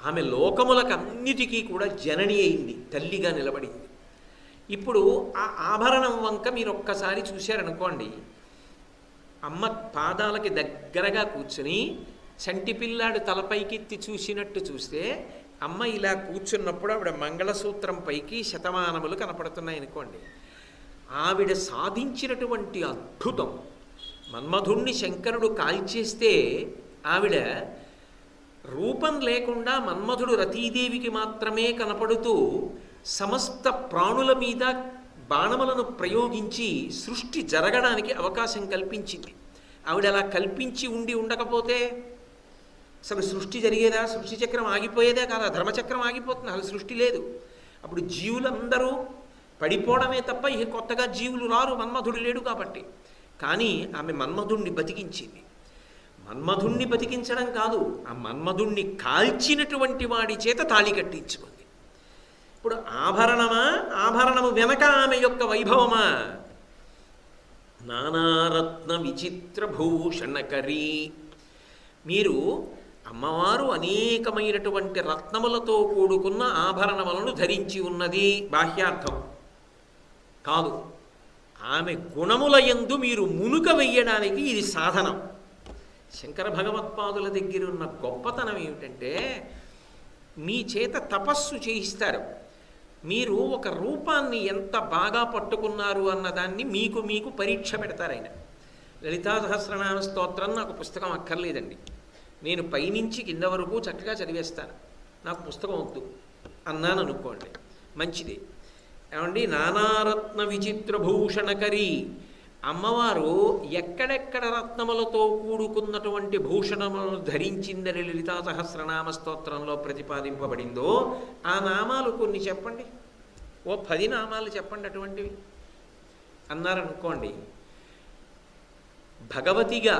ఆమె లోకములకన్నిటికీ కూడా జనని అయింది, తల్లిగా నిలబడింది. ఇప్పుడు ఆ ఆభరణం వంక మీరు ఒక్కసారి చూశారనుకోండి, అమ్మ పాదాలకి దగ్గరగా కూర్చుని చంటి పిల్లాడు తలపైకెత్తి చూసినట్టు చూస్తే అమ్మ ఇలా కూర్చున్నప్పుడు ఆవిడ మంగళసూత్రం పైకి శతమానములు కనపడుతున్నాయి అనుకోండి. ఆవిడ సాధించినటువంటి అద్భుతం, మన్మధుణ్ణి శంకరుడు కాల్చేస్తే ఆవిడ రూపం లేకుండా మన్మధుడు రతీదేవికి మాత్రమే కనపడుతూ సమస్త ప్రాణుల మీద బాణములను ప్రయోగించి సృష్టి జరగడానికి అవకాశం కల్పించింది. ఆవిడ అలా కల్పించి ఉండకపోతే అసలు సృష్టి జరిగేదా? సృష్టి చక్రం ఆగిపోయేదే కాదా? ధర్మచక్రం ఆగిపోతుంది, అసలు సృష్టి లేదు. అప్పుడు జీవులందరూ పడిపోవడమే తప్ప ఇక కొత్తగా జీవులు రారు, మన్మధుడు లేడు కాబట్టి. కానీ ఆమె మన్మధుణ్ణి బతికించింది. మన్మధుణ్ణి బతికించడం కాదు, ఆ మన్మధుణ్ణి కాల్చినటువంటి వాడి చేత తాళి కట్టించుకుంది. ఇప్పుడు ఆభరణమా? ఆభరణము వెనక ఆమె యొక్క వైభవమా? నానారత్న విచిత్ర భూషణకరీ. మీరు అమ్మవారు అనేకమైనటువంటి రత్నములతో కూడుకున్న ఆభరణములను ధరించి ఉన్నది బాహ్యార్థం కాదు. ఆమె గుణముల యందు మీరు మునుక వెయ్యడానికి ఇది సాధనం. శంకర భగవత్పాదుల దగ్గర ఉన్న గొప్పతనం ఏమిటంటే మీ చేత తపస్సు చేయిస్తారు. మీరు ఒక రూపాన్ని ఎంత బాగా పట్టుకున్నారు అన్నదాన్ని మీకు పరీక్ష పెడతారు ఆయన. లలితా సహస్రనామ స్తోత్రం నాకు పుస్తకం అక్కర్లేదండి, నేను పైనుంచి కింద వరకు చక్కగా చదివేస్తాను, నాకు పుస్తకం వద్దు అన్నాను అనుకోండి, మంచిది. ఏమండి, నానారత్న విచిత్ర భూషణకరి, అమ్మవారు ఎక్కడెక్కడ రత్నములతో కూడుకున్నటువంటి భూషణములను ధరించిందని లలితా సహస్రనామ స్తోత్రంలో ప్రతిపాదింపబడిందో ఆ నామాలు కొన్ని చెప్పండి, ఓ 10 నామాలు చెప్పండి అటువంటివి అన్నారనుకోండి. భగవతిగా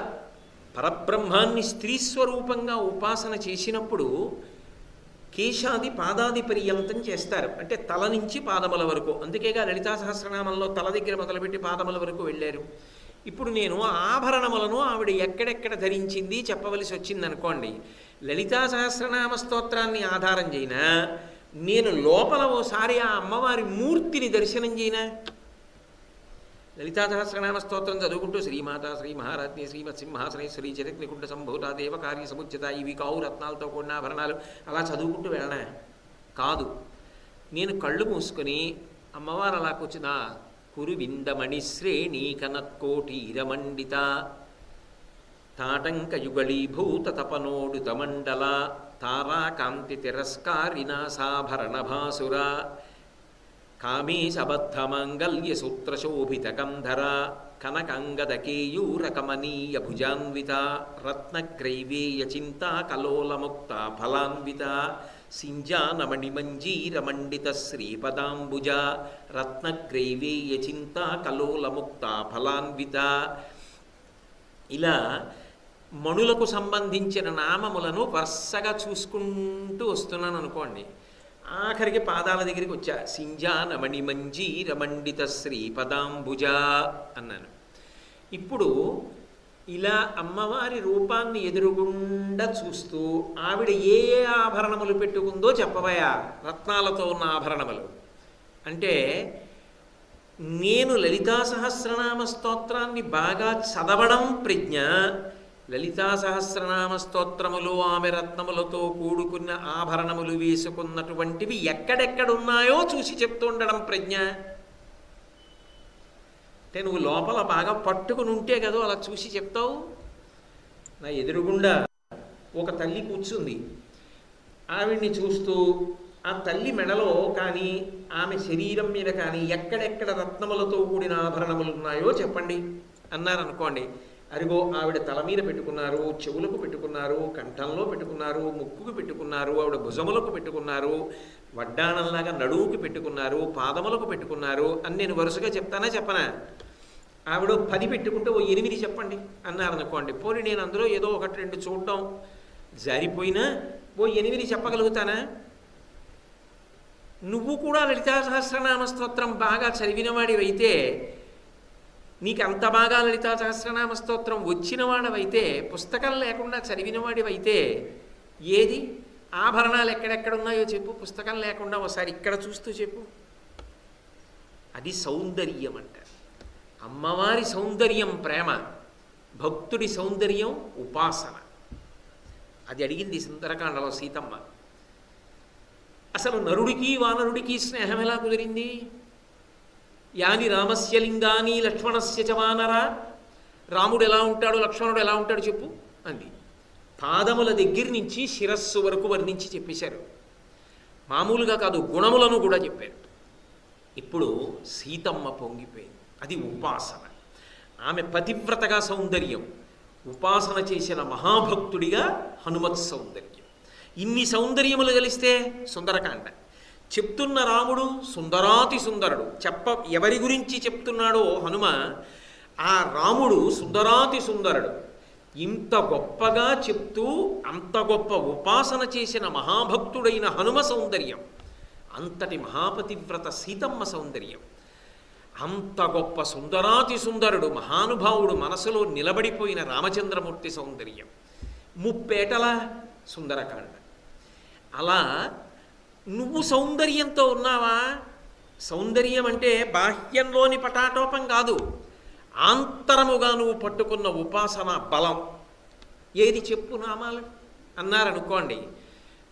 పరబ్రహ్మాన్ని స్త్రీ స్వరూపంగా ఉపాసన చేసినప్పుడు కేశాది పాదాది పర్యంతం చేస్తారు, అంటే తల నుంచి పాదముల వరకు. అందుకేగా లలితా సహస్రనామంలో తల దగ్గర మొదలుపెట్టి పాదముల వరకు వెళ్ళారు. ఇప్పుడు నేను ఆభరణములను ఆవిడ ఎక్కడెక్కడ ధరించింది చెప్పవలసి వచ్చింది అనుకోండి, లలితా సహస్రనామ స్తోత్రాన్ని ఆధారం చేయనా, నేను లోపల ఓసారి ఆ అమ్మవారి మూర్తిని దర్శనం చేయనా. లలితా సహస్రనామ స్తోత్రం చదువుకుంటూ శ్రీమాత శ్రీ మహారాజ్ఞి శ్రీమత్ సింహాసనేశ్వరి చరిత్నికుండ సంభూత దేవ కార్య సముచిత ఇవి కావు రత్నాలతో కూడిన ఆభరణాలు అలా చదువుకుంటూ వెళ్ళనా కాదు. నేను కళ్ళు మూసుకొని అమ్మవారు అలా కూర్చున్నా, కురువిందమణి శ్రేణీ కనత్కోటీరమండిత తాటంకయుగళీభూత తపనోడు తమండల తారాకాంతి తిరస్కారిణ సాభరణ భాసుర కామేశబద్ధమంగళ్య సూత్రశోభితకంధర కనకంగదకేయూరకమనీయ భుజాన్విత రత్నగ్రైవేయ చింతా కలోలముక్త ఫలాన్విత సింజానమణిమంజీరమండిత శ్రీపదాంబుజ రత్నగ్రైవేయ చింతా కలోలముక్త ఫలాన్విత. ఇలా మణులకు సంబంధించిన నామములను వరుసగా చూసుకుంటూ వస్తున్నాను అనుకోండి, ఆఖరికి పాదాల దగ్గరికి వచ్చా, సింజానమణి మంజీరమండిత శ్రీపదాంబుజ అన్నాను. ఇప్పుడు ఇలా అమ్మవారి రూపాన్ని ఎదురుగుండా చూస్తూ ఆవిడ ఏ ఏ ఆభరణములు పెట్టుకుందో చెప్పవయా, రత్నాలతో ఉన్న ఆభరణములు అంటే. నేను లలితా సహస్రనామ స్తోత్రాన్ని బాగా చదవడం ప్రజ్ఞ, లలితా సహస్రనామ స్తోత్రములు ఆమె రత్నములతో కూడుకున్న ఆభరణములు వేసుకున్నటువంటివి ఎక్కడెక్కడున్నాయో చూసి చెప్తుండడం ప్రజ్ఞ. అంటే నువ్వు లోపల బాగా పట్టుకుని ఉంటే కదా అలా చూసి చెప్తావు. నా ఎదురుగుండా ఒక తల్లి కూర్చుంది, ఆవిడ్ని చూస్తూ ఆ తల్లి మెడలో కానీ ఆమె శరీరం మీద కానీ ఎక్కడెక్కడ రత్నములతో కూడిన ఆభరణములు ఉన్నాయో చెప్పండి అన్నారనుకోండి. అరిగో ఆవిడ తల మీద పెట్టుకున్నారు, చెవులకు పెట్టుకున్నారు, కంఠంలో పెట్టుకున్నారు, ముక్కుకు పెట్టుకున్నారు, ఆవిడ భుజములకు పెట్టుకున్నారు, వడ్డాణంలాగా నడువుకి పెట్టుకున్నారు, పాదములకు పెట్టుకున్నారు అని నేను వరుసగా చెప్తానా చెప్పనా. ఆవిడ 10 పెట్టుకుంటే ఓ 8 చెప్పండి అన్నారనుకోండి. పోనీ నేను అందులో ఏదో 1-2 చూడడం జారిపోయినా ఓ 8 చెప్పగలుగుతానా. నువ్వు కూడా లలితా సహస్రనామ స్తోత్రం బాగా చదివినవాడివైతే, నీకు అంత బాగా లలితా సహస్రనామ స్తోత్రం వచ్చినవాడవైతే, పుస్తకం లేకుండా చదివినవాడివైతే, ఏది ఆభరణాలు ఎక్కడెక్కడున్నాయో చెప్పు, పుస్తకం లేకుండా ఒకసారి ఇక్కడ చూస్తూ చెప్పు. అది సౌందర్యం అంటారు. అమ్మవారి సౌందర్యం ప్రేమ, భక్తుడి సౌందర్యం ఉపాసన. అది అడిగింది సుందరకాండలో సీతమ్మ. అసలు నరుడికి వానరుడికి స్నేహం ఎలా కుదిరింది? యాని రామస్య లింగాని లక్ష్మణస్య చ వానర, రాముడు ఎలా ఉంటాడు లక్ష్మణుడు ఎలా ఉంటాడు చెప్పు అంది. పాదముల దగ్గర నుంచి శిరస్సు వరకు వర్ణించి చెప్పేశారు. మామూలుగా కాదు, గుణములను కూడా చెప్పారు. ఇప్పుడు సీతమ్మ పొంగిపోయింది. అది ఉపాసన. ఆమె పతివ్రతగా సౌందర్యం, ఉపాసన చేసిన మహాభక్తుడిగా హనుమత్ సౌందర్యం. ఇన్ని సౌందర్యములు కలిస్తే సుందరకాండ. చెప్తున్న రాముడు సుందరాతి సుందరుడు. ఎవరి గురించి చెప్తున్నాడో హనుమ, ఆ రాముడు సుందరాతి సుందరుడు. ఇంత గొప్పగా చెప్తూ అంత గొప్ప ఉపాసన చేసిన మహాభక్తుడైన హనుమ సౌందర్యం, అంతటి మహాపతివ్రత సీతమ్మ సౌందర్యం, అంత గొప్ప సుందరాతి సుందరుడు మహానుభావుడు మనసులో నిలబడిపోయిన రామచంద్రమూర్తి సౌందర్యం, ముప్పేటల సుందరకాండ. అలా నువ్వు సౌందర్యంతో ఉన్నావా? సౌందర్యం అంటే బాహ్యంలోని పటాటోపం కాదు, ఆంతరముగా నువ్వు పట్టుకున్న ఉపాసన బలం. ఏది చెప్పు నామాలు అన్నారనుకోండి,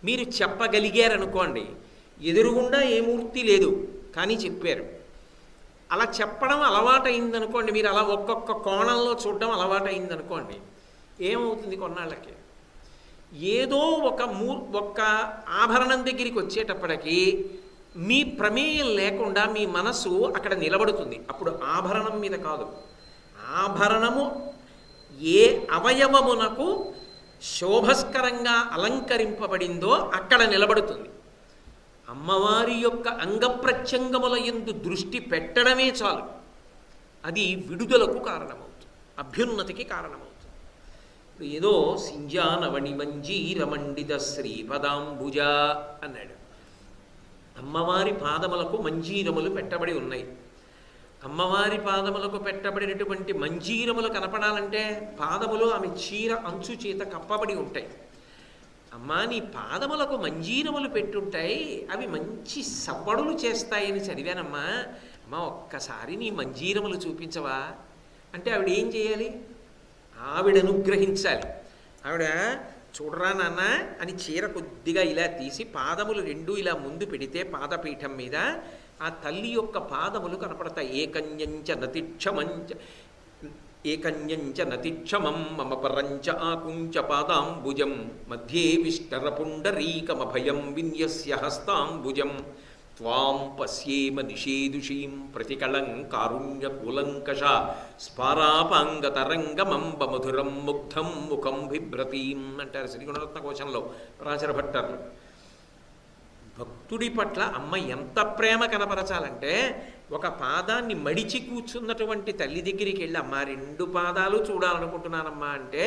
మీరు చెప్పగలిగారనుకోండి, ఎదురుగుండా ఏ మూర్తి లేదు కానీ చెప్పారు. అలా చెప్పడం అలవాటైందనుకోండి, మీరు అలా ఒక్కొక్క కోణంలో చూడడం అలవాటైందనుకోండి, ఏమవుతుంది కొన్నాళ్ళకి ఏదో ఒక్క ఆభరణం దగ్గరికి వచ్చేటప్పటికి మీ ప్రమేయం లేకుండా మీ మనసు అక్కడ నిలబడుతుంది. అప్పుడు ఆభరణం మీద కాదు, ఆభరణము ఏ అవయవమునకు శోభస్కరంగా అలంకరింపబడిందో అక్కడ నిలబడుతుంది. అమ్మవారి యొక్క అంగప్రత్యంగముల యందు దృష్టి పెట్టడమే చాలు, అది విడుదలకు కారణమవుతుంది, అభ్యున్నతికి కారణమవుతుంది. ఏదో సింజానవణి మంజీరమండిత శ్రీపదాంబుజ అన్నాడు. అమ్మవారి పాదములకు మంజీరములు పెట్టబడి ఉన్నాయి. అమ్మవారి పాదములకు పెట్టబడినటువంటి మంజీరములు కనపడాలంటే పాదములు ఆమె చీర అంచు చేత కప్పబడి ఉంటాయి. అమ్మా, నీ పాదములకు మంజీరములు పెట్టుంటాయి, అవి మంచి సవ్వడులు చేస్తాయని చదివానమ్మా. అమ్మా, ఒక్కసారి నీ మంజీరములు చూపించవా అంటే ఆవిడ ఏం చేయాలి? ఆవిడ అనుగ్రహించాలి. ఆవిడ చూడరా నాన్న అని చీర కొద్దిగా ఇలా తీసి పాదములు రెండు ఇలా ముందు పెడితే పాదపీఠం మీద ఆ తల్లి యొక్క పాదములు కనపడతాయి. ఏకన్యంచ నతిక్షమం మమ పరంచ ఆకుంచ పాదాంబుజం మధ్యే విష్టరపుండరీకమభయం విన్యస్య హస్తాంబుజం త్వాం పశ్యేమ నిషేదుషీం ప్రతికళం కారుణ్యకులంకష స్పారాపాంగతరంగమంబ మధురం ముగ్ధం ముఖం బిభ్రతీం అంటారు శ్రీగుణరత్న కోశంలో పరాశర భట్టర్లు. భక్తుడి పట్ల అమ్మ ఎంత ప్రేమ కనపరచాలంటే, ఒక పాదాన్ని మడిచి కూర్చున్నటువంటి తల్లి దగ్గరికి వెళ్ళి అమ్మ రెండు పాదాలు చూడాలనుకుంటున్నానమ్మా అంటే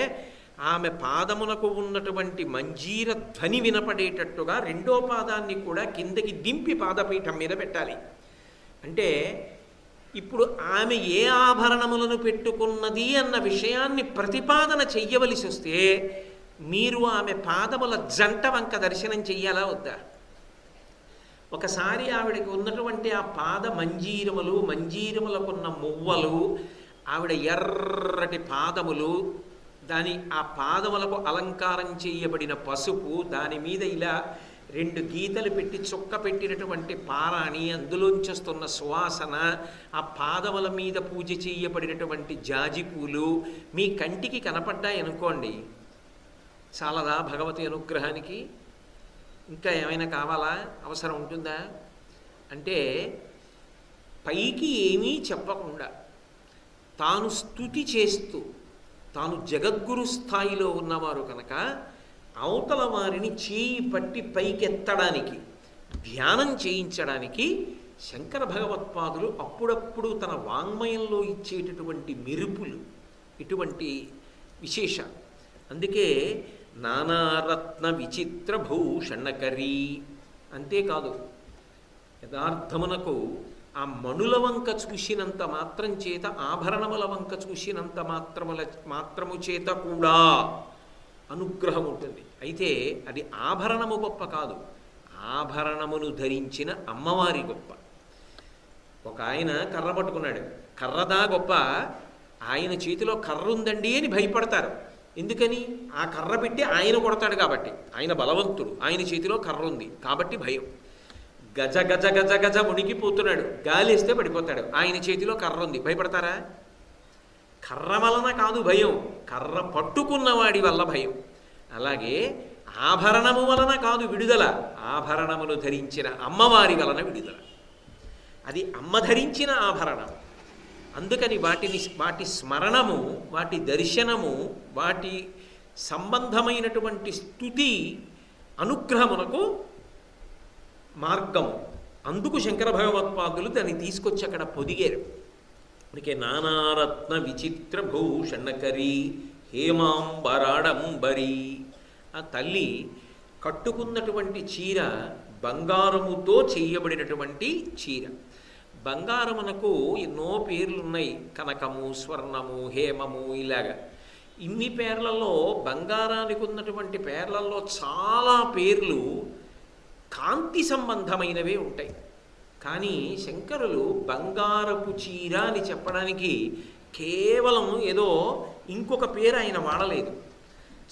ఆమె పాదమునకు ఉన్నటువంటి మంజీర ధ్వని వినపడేటట్టుగా రెండో పాదాన్ని కూడా కిందకి దింపి పాదపీఠం మీద పెట్టాలి. అంటే ఇప్పుడు ఆమె ఏ ఆభరణములను పెట్టుకున్నది అన్న విషయాన్ని ప్రతిపాదన చెయ్యవలసి వస్తే మీరు ఆమె పాదముల జంట వంక దర్శనం చెయ్యాలా వద్దా? ఒకసారి ఆవిడకి ఉన్నటువంటి ఆ పాద మంజీరములు, మంజీరములకున్న మువ్వలు, ఆవిడ ఎర్రటి పాదములు, ఆ పాదములకు అలంకారం చేయబడిన పసుపు, దాని మీద ఇలా రెండు గీతలు పెట్టి చుక్క పెట్టినటువంటి పారాణి, అందులోంచొస్తున్న సువాసన, ఆ పాదముల మీద పూజ చేయబడినటువంటి జాజి పూలు మీ కంటికి కనపడ్డాయనుకోండి, చాలదా భగవతి అనుగ్రహానికి? ఇంకా ఏమైనా కావాలా? అవసరం ఉంటుందా? అంటే పైకి ఏమీ చెప్పకుండా తాను స్తుతి చేస్తూ తాను జగద్గురు స్థాయిలో ఉన్నవారు కనుక అవతల వారిని చేయి పట్టి పైకెత్తడానికి, ధ్యానం చేయించడానికి శంకర భగవత్పాదులు అప్పుడప్పుడు తన వాంగ్మయంలో ఇచ్చేటటువంటి మెరుపులు ఇటువంటి విశేషాలు. అందుకే నానారత్న విచిత్ర భూషణకరీ. అంతేకాదు, యథార్థమునకు ఆ మణుల వంక చూసినంత మాత్రం చేత, ఆభరణముల వంక చూసినంత మాత్రము చేత కూడా అనుగ్రహం ఉంటుంది. అయితే అది ఆభరణము గొప్ప కాదు, ఆభరణమును ధరించిన అమ్మవారి గొప్ప. ఒక ఆయన కర్ర పట్టుకున్నాడు, కర్రదా గొప్ప, ఆయన చేతిలో కర్ర ఉందండి అని భయపడతారు. ఎందుకని? ఆ కర్ర పెట్టి ఆయన కొడతాడు కాబట్టి, ఆయన బలవంతుడు, ఆయన చేతిలో కర్ర ఉంది కాబట్టి భయం. గజ గజ గజ గజ మునిగిపోతున్నాడు, గాలి వేస్తే పడిపోతాడు, ఆయన చేతిలో కర్ర ఉంది, భయపడతారా? కర్ర వలన కాదు భయం, కర్ర పట్టుకున్నవాడి వల్ల భయం. అలాగే ఆభరణము వలన కాదు విడుదల, ఆభరణమును ధరించిన అమ్మవారి వలన విడుదల. అది అమ్మ ధరించిన ఆభరణం. అందుకని వాటి స్మరణము, వాటి దర్శనము, వాటి సంబంధమైనటువంటి స్తుతి అనుగ్రహమునకు మార్గము. అందుకు శంకర భగవత్పాదులు దాన్ని తీసుకొచ్చి అక్కడ పొదిగారు. అందుకే నానారత్న విచిత్ర భూషణకరీ హేమాంబరాడంబరీ. ఆ తల్లి కట్టుకున్నటువంటి చీర బంగారముతో చేయబడినటువంటి చీర. బంగారమునకు ఎన్నో పేర్లున్నాయి, కనకము, స్వర్ణము, హేమము, ఇలాగా. ఇన్ని పేర్లలో బంగారానికి ఉన్నటువంటి పేర్లలో చాలా పేర్లు కాంతి సంబంధమైనవే ఉంటాయి. కానీ శంకరులు బంగారపు చీర అని చెప్పడానికి కేవలం ఏదో ఇంకొక పేరు ఆయన వాడలేదు.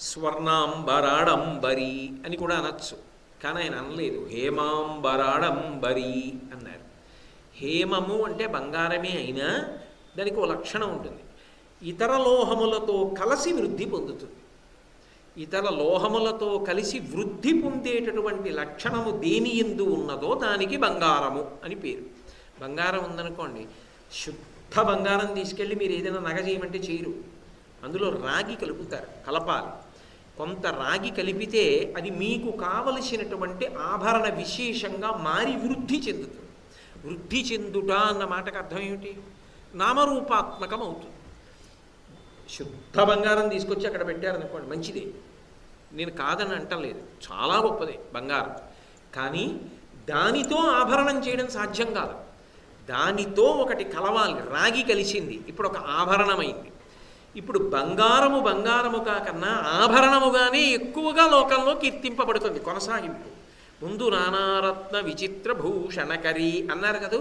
స్వర్ణాంబరాడంబరి అని కూడా అనొచ్చు, కానీ ఆయన అనలేదు, హేమాంబరాడంబరి అన్నారు. హేమము అంటే బంగారమే అయినా దానికి ఓ లక్షణం ఉంటుంది. ఇతర లోహములతో కలిసి వృద్ధి పొందుతుంది. ఇతర లోహములతో కలిసి వృద్ధి పొందేటటువంటి లక్షణము దేని యందు ఉన్నదో దానికి బంగారము అని పేరు. బంగారం ఉందనుకోండి, శుద్ధ బంగారం తీసుకెళ్ళి మీరు ఏదైనా నగ చేయమంటే చేయరు. అందులో రాగి కలుపుతారు, కలపాలి. కొంత రాగి కలిపితే అది మీకు కావలసినటువంటి ఆభరణ విశేషంగా మారి వృద్ధి చెందుతుంది. వృద్ధి చెందుట అన్న మాటకు అర్థం ఏమిటి? నామరూపాత్మకం అవుతుంది. శుద్ధ బంగారం తీసుకొచ్చి అక్కడ పెట్టారనుకోండి, మంచిదే, నేను కాదని అంటలేదు, చాలా గొప్పదే బంగారం. కానీ దానితో ఆభరణం చేయడం సాధ్యం కాదు. దానితో ఒకటి కలవాలి, రాగి కలిసింది, ఇప్పుడు ఒక ఆభరణమైంది. ఇప్పుడు బంగారము కాకన్నా ఆభరణముగానే ఎక్కువగా లోకంలో కీర్తింపబడుతుంది. కొనసాగింపు ముందు నానారత్న విచిత్ర భూషణకరి అన్నారు కదా,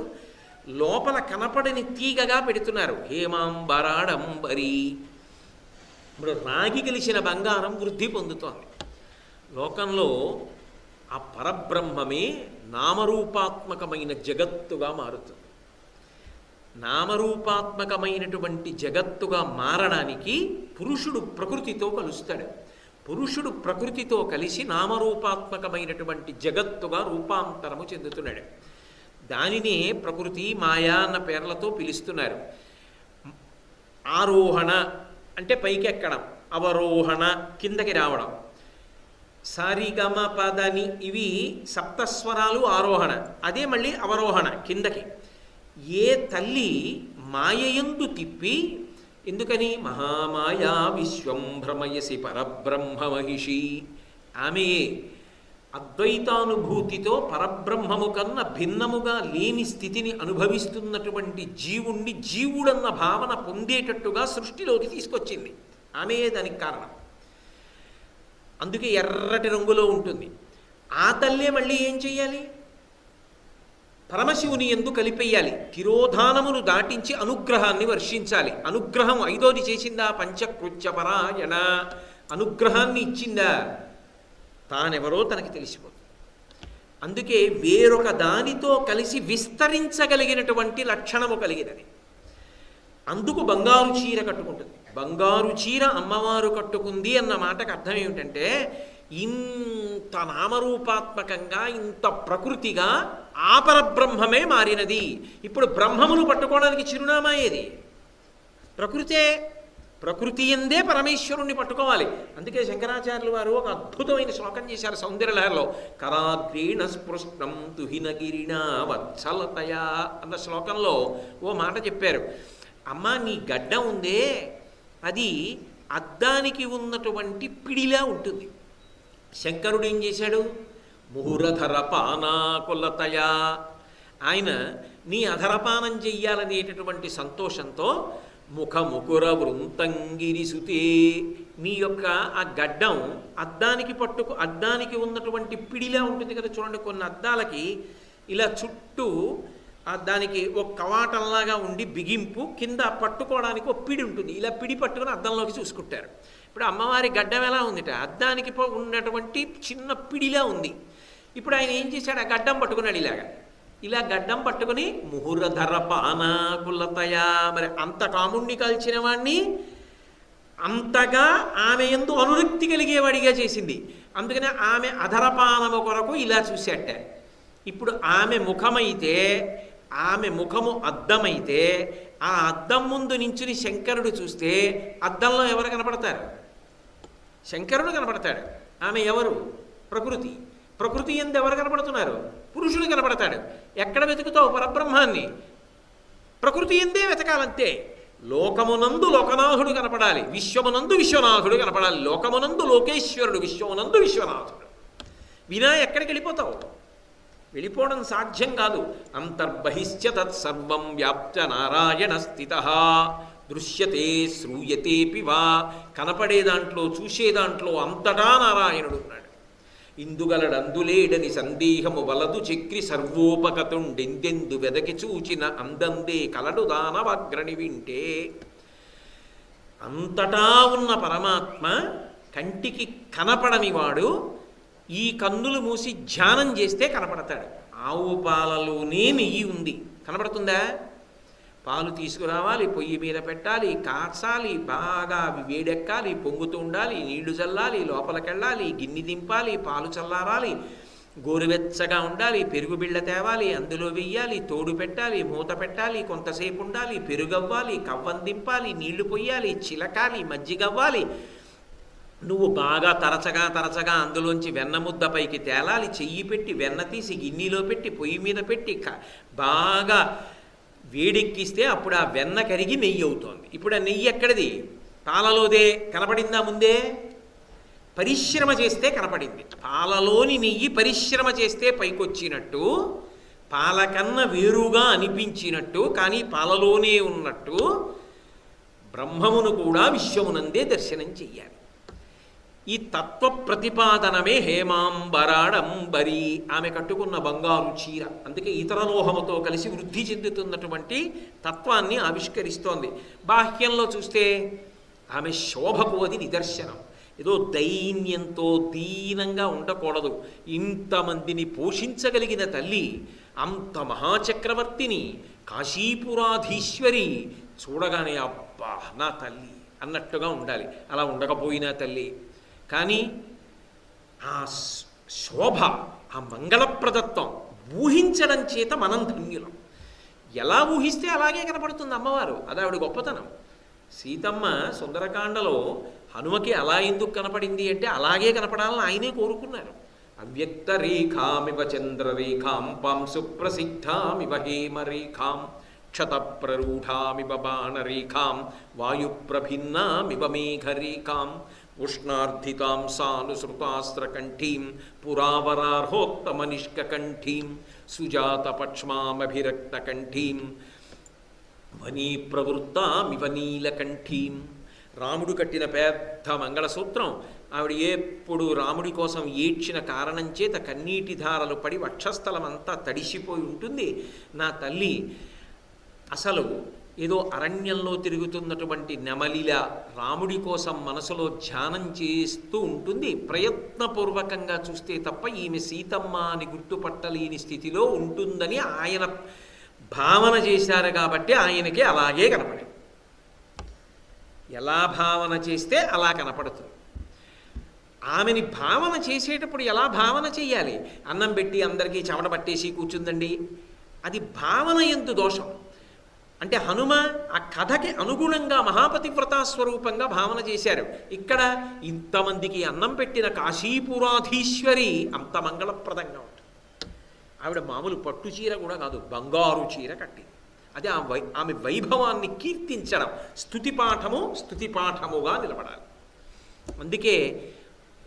లోపల కనపడని తీగగా పెడుతున్నారు హేమాంబరాడంబరి. ఇప్పుడు రాగి కలిసిన బంగారం వృద్ధి పొందుతోంది. లోకంలో ఆ పరబ్రహ్మమే నామరూపాత్మకమైన జగత్తుగా మారుతుంది. నామరూపాత్మకమైనటువంటి జగత్తుగా మారడానికి పురుషుడు ప్రకృతితో కలుస్తాడు. పురుషుడు ప్రకృతితో కలిసి నామరూపాత్మకమైనటువంటి జగత్తుగా రూపాంతరము చెందుతున్నాడు. దానినే ప్రకృతి, మాయా అన్న పేర్లతో పిలుస్తున్నారు. ఆరోహణ అంటే పైకెక్కడం, అవరోహణ కిందకి రావడం. సారిగమ పదని ఇవి సప్తస్వరాలు ఆరోహణ, అదే మళ్ళీ అవరోహణ కిందకి. ఏ తల్లి మాయయందు తిప్పి, ఎందుకని మహామాయా విశ్వం భ్రమయసి పరబ్రహ్మ మహిషి, ఆమె అద్వైతానుభూతితో పరబ్రహ్మము కన్నా భిన్నముగా లేని స్థితిని అనుభవిస్తున్నటువంటి జీవుణ్ణి జీవుడన్న భావన పొందేటట్టుగా సృష్టిలోకి తీసుకొచ్చింది. ఆమె దానికి కారణం. అందుకే ఎర్రటి రంగులో ఉంటుంది. ఆ తల్లే మళ్ళీ ఏం చెయ్యాలి? పరమశివుని యందు కలిపేయాలి. తిరోధానమును దాటించి అనుగ్రహాన్ని వర్షించాలి. అనుగ్రహం ఐదోది చేసిందా? పంచకృత్యపరాయణ. అనుగ్రహాన్ని ఇచ్చిందా? తానెవరో తనకి తెలిసిపోతుంది. అందుకే వేరొక దానితో కలిసి విస్తరించగలిగినటువంటి లక్షణము కలిగినది. అందుకు బంగారు చీర కట్టుకుంటుంది. బంగారు చీర అమ్మవారు కట్టుకుంది అన్న మాటకు అర్థం ఏమిటంటే, ఇంత నామరూపాత్మకంగా, ఇంత ప్రకృతిగా ఆ పరబ్రహ్మమే మారినది. ఇప్పుడు బ్రహ్మమును పట్టుకోవడానికి చిరునామా ఏది? ప్రకృతే. ప్రకృతి ఎందే పరమేశ్వరుణ్ణి పట్టుకోవాలి. అందుకే శంకరాచార్యులు వారు ఒక అద్భుతమైన శ్లోకం చేశారు సౌందర్యలహరిలో. కరాగ్రీణ స్పృష్టం తుహినగిరిణా వత్సలతయా అన్న శ్లోకంలో ఓ మాట చెప్పారు. అమ్మా, నీ గడ్డం ఉందే, అది అద్దానికి ఉన్నటువంటి పిడిలా ఉంటుంది. శంకరుడు ఏం చేశాడు? ముహురధర పానాకులతయా. ఆయన నీ అధరపానం చెయ్యాలనేటటువంటి సంతోషంతో ముఖముకుర వృంతంగిరిసుతే, నీ యొక్క ఆ గడ్డం అద్దానికి ఉన్నటువంటి పిడిలా ఉంటుంది కదా. చూడండి, కొన్ని అద్దాలకి ఇలా చుట్టూ దానికి ఒక కవాటంలాగా ఉండి బిగింపు, కింద పట్టుకోవడానికి ఒక పిడి ఉంటుంది. ఇలా పిడి పట్టుకుని అద్దంలోకి చూసుకుంటారు. ఇప్పుడు అమ్మవారి గడ్డం ఎలా ఉందిట? అద్దానికి ఉన్నటువంటి చిన్న పిడిలా ఉంది. ఇప్పుడు ఆయన ఏం చేశాడు? ఆ గడ్డం పట్టుకున్నాడు ఇలాగా. ఇలా గడ్డం పట్టుకుని ముహురధర పానాకులతయా. మరి అంత కాముణ్ణి కాల్చిన వాణ్ణి అంతగా ఆమె యందు అనురక్తి కలిగేవాడిగా చేసింది. అందుకనే ఆమె అధరపానము కొరకు ఇలా చూశాట. ఇప్పుడు ఆమె ముఖమైతే, ఆమె ముఖము అద్దమైతే, ఆ అద్దం ముందు నించుని శంకరుడు చూస్తే అద్దంలో ఎవరు కనపడతారు? శంకరుడు కనపడతాడు. ఆమె ఎవరు? ప్రకృతి. ప్రకృతి యందు ఎవరు కనపడుతున్నారు? పురుషుడు కనపడతాడు. ఎక్కడ వెతుకుతావు పరబ్రహ్మాన్ని? ప్రకృతి యందే వెతకాలంతే. లోకమునందు లోకనాథుడు కనపడాలి, విశ్వమునందు విశ్వనాథుడు కనపడాలి. లోకమునందు లోకేశ్వరుడు, విశ్వమునందు విశ్వనాథుడు. వినా ఎక్కడికి వెళ్ళిపోతావు? వెళ్ళిపోవడం సాధ్యం కాదు. అంతర్బహిశ్చ తత్సర్వం వ్యాప్త నారాయణ స్థితః దృశ్యతే శ్రూయతేపి వా. కనపడే దాంట్లో, చూసే దాంట్లో అంతటా నారాయణుడు ఉన్నాడు. ఇందుగలడందులేడని సందేహము వలదు చక్రి సర్వోపగతుండెందెందు వెదకి చూచిన అందందే కలడు దానవాగ్రణి వింటే. అంతటా ఉన్న పరమాత్మ కంటికి కనపడని వాడు ఈ కన్నులు మూసి ధ్యానం చేస్తే కనపడతాడు. ఆవు పాలలోనే నెయ్యి ఉంది కనబడుతుందా? పాలు తీసుకురావాలి, పొయ్యి మీద పెట్టాలి, కాచాలి, బాగా అవి వేడెక్కాలి, పొంగుతూ ఉండాలి, నీళ్లు చల్లాలి, లోపలికెళ్ళాలి, గిన్నె దింపాలి, పాలు చల్లారాలి, గోరువెచ్చగా ఉండాలి, పెరుగు బిళ్ళ తేవాలి, అందులో వెయ్యాలి, తోడు పెట్టాలి, మూత పెట్టాలి, కొంతసేపు ఉండాలి, పెరుగవ్వాలి, కవ్వం దింపాలి, నీళ్లు పొయ్యాలి, చిలకాలి, మజ్జిగవ్వాలి, నువ్వు బాగా తరచగా అందులోంచి వెన్న ముద్ద పైకి తేలాలి, చెయ్యి పెట్టి వెన్న తీసి గిన్నెలో పెట్టి పొయ్యి మీద పెట్టి బాగా వేడెక్కిస్తే అప్పుడు ఆ వెన్న కరిగి నెయ్యి అవుతోంది. ఇప్పుడు ఆ నెయ్యి ఎక్కడిది? పాలలోదే. కనపడిందా ముందే? పరిశ్రమ చేస్తే కనపడింది. పాలలోని నెయ్యి పరిశ్రమ చేస్తే పైకొచ్చినట్టు, పాలకన్నా వేరుగా అనిపించినట్టు, కానీ పాలలోనే ఉన్నట్టు బ్రహ్మమును కూడా విశ్వమునందే దర్శనం చెయ్యాలి. ఈ తత్వ ప్రతిపాదనమే హేమాంబరాడంబరి, ఆమె కట్టుకున్న బంగారు చీర. అందుకే ఇతర లోహముతో కలిసి వృద్ధి చెందుతున్నటువంటి తత్వాన్ని ఆవిష్కరిస్తోంది. బాహ్యంలో చూస్తే ఆమె శోభకు అది నిదర్శనం. ఏదో దైన్యంతో దీనంగా ఉండకూడదు. ఇంతమందిని పోషించగలిగిన తల్లి, అంత మహాచక్రవర్తిని, కాశీపురాధీశ్వరి, చూడగానే అబ్బా నా తల్లి అన్నట్టుగా ఉండాలి. అలా ఉండకపోయినా తల్లి, కానీ ఆ శోభ, ఆ మంగళప్రదత్వం ఊహించడం చేత మనం ధన్యులం. ఎలా ఊహిస్తే అలాగే కనపడుతుంది అమ్మవారు. అది ఆవిడ గొప్పతనం. సీతమ్మ సుందరకాండలో హనుమకి అలా ఎందుకు కనపడింది అంటే అలాగే కనపడాలని ఆయనే కోరుకున్నారు. అవ్యక్త రేఖామివ చంద్రరేఖాం పాంసు ప్రసిద్ధామివ హేమరేఖాం క్షతప్రరూఢామివ బాణరేఖాం వాయుప్రభిన్నామివ మేఘరేఖాం ఉష్ణార్ధితాం సానుసృతాస్త్రకంఠీం పురావరార్హోత్తమనిష్కంఠీం సుజాతపక్ష్మామభిరక్తకంఠీం వనీ ప్రవృత్తామివ నీలకంఠీం. రాముడు కట్టిన పెద్ద మంగళసూత్రం. ఆవిడ ఎప్పుడు రాముడి కోసం ఏడ్చిన కారణం చేత కన్నీటి ధారలు పడి వక్షస్థలం అంతా తడిసిపోయి ఉంటుంది. నా తల్లి అసలు ఏదో అరణ్యంలో తిరుగుతున్నటువంటి నెమలిలా రాముడి కోసం మనసులో ధ్యానం చేస్తూ ఉంటుంది. ప్రయత్నపూర్వకంగా చూస్తే తప్ప ఈమె సీతమ్మ అని గుర్తుపట్టలేని స్థితిలో ఉంటుందని ఆయన భావన చేశారు కాబట్టి ఆయనకి అలాగే కనపడింది. ఎలా భావన చేస్తే అలా కనపడుతుంది. ఆమెని భావన చేసేటప్పుడు ఎలా భావన చెయ్యాలి? అన్నం పెట్టి అందరికీ చెమట పట్టేసి కూర్చుందండి, అది భావన ఎందు దోషం. అంటే హనుమ ఆ కథకి అనుగుణంగా మహాపతివ్రతా స్వరూపంగా భావన చేశారు. ఇక్కడ ఇంతమందికి అన్నం పెట్టిన కాశీపురాధీశ్వరి అంత మంగళప్రదంగా ఉంటుంది. ఆవిడ మామూలు పట్టు చీర కూడా కాదు, బంగారు చీర కట్టింది. అదే ఆమె వైభవాన్ని కీర్తించడం. స్తుతిపాఠముగా నిలబడాలి. అందుకే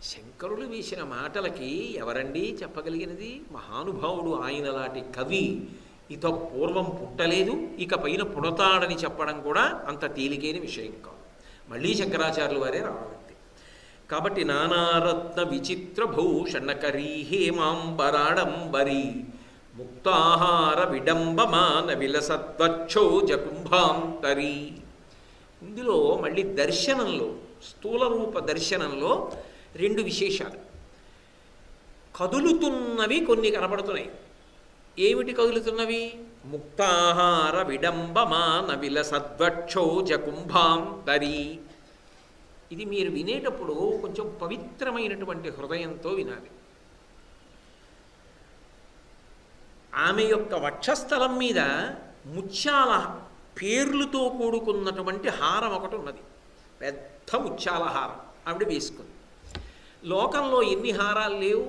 శంకరులు వేసిన మాటలకి ఎవరండి చెప్పగలిగినది? మహానుభావుడు, ఆయనలాంటి కవి ఇత పూర్వం పుట్టలేదు, ఇక పైన పుడతాడని చెప్పడం కూడా అంత తేలికైన విషయం కాదు. మళ్ళీ శంకరాచార్యుల వారే రావాలి. కాబట్టి నానారత్న విచిత్ర భూషణకరీ హేమాంబరాడంబరి ముక్తాహార విడంబమాన విలసద్వక్షోజ కుంభాంతరి. ఇందులో మళ్ళీ దర్శనంలో, స్థూల రూప దర్శనంలో రెండు విశేషాలు. కదులుతున్నవి కొన్ని కనపడుతున్నాయి. ఏమిటి కదులుతున్నవి? ముక్తాహార విడంబమాన విలసద్వక్షోజ కుంభాంతరి. ఇది మీరు వినేటప్పుడు కొంచెం పవిత్రమైనటువంటి హృదయంతో వినాలి. ఆమె యొక్క వక్షస్థలం మీద ముత్యాల పేర్లుతో కూడుకున్నటువంటి హారం ఒకటి ఉన్నది. పెద్ద ముత్యాల హారం ఆవిడ వేసుకుంది. లోకంలో ఎన్ని హారాలు లేవు,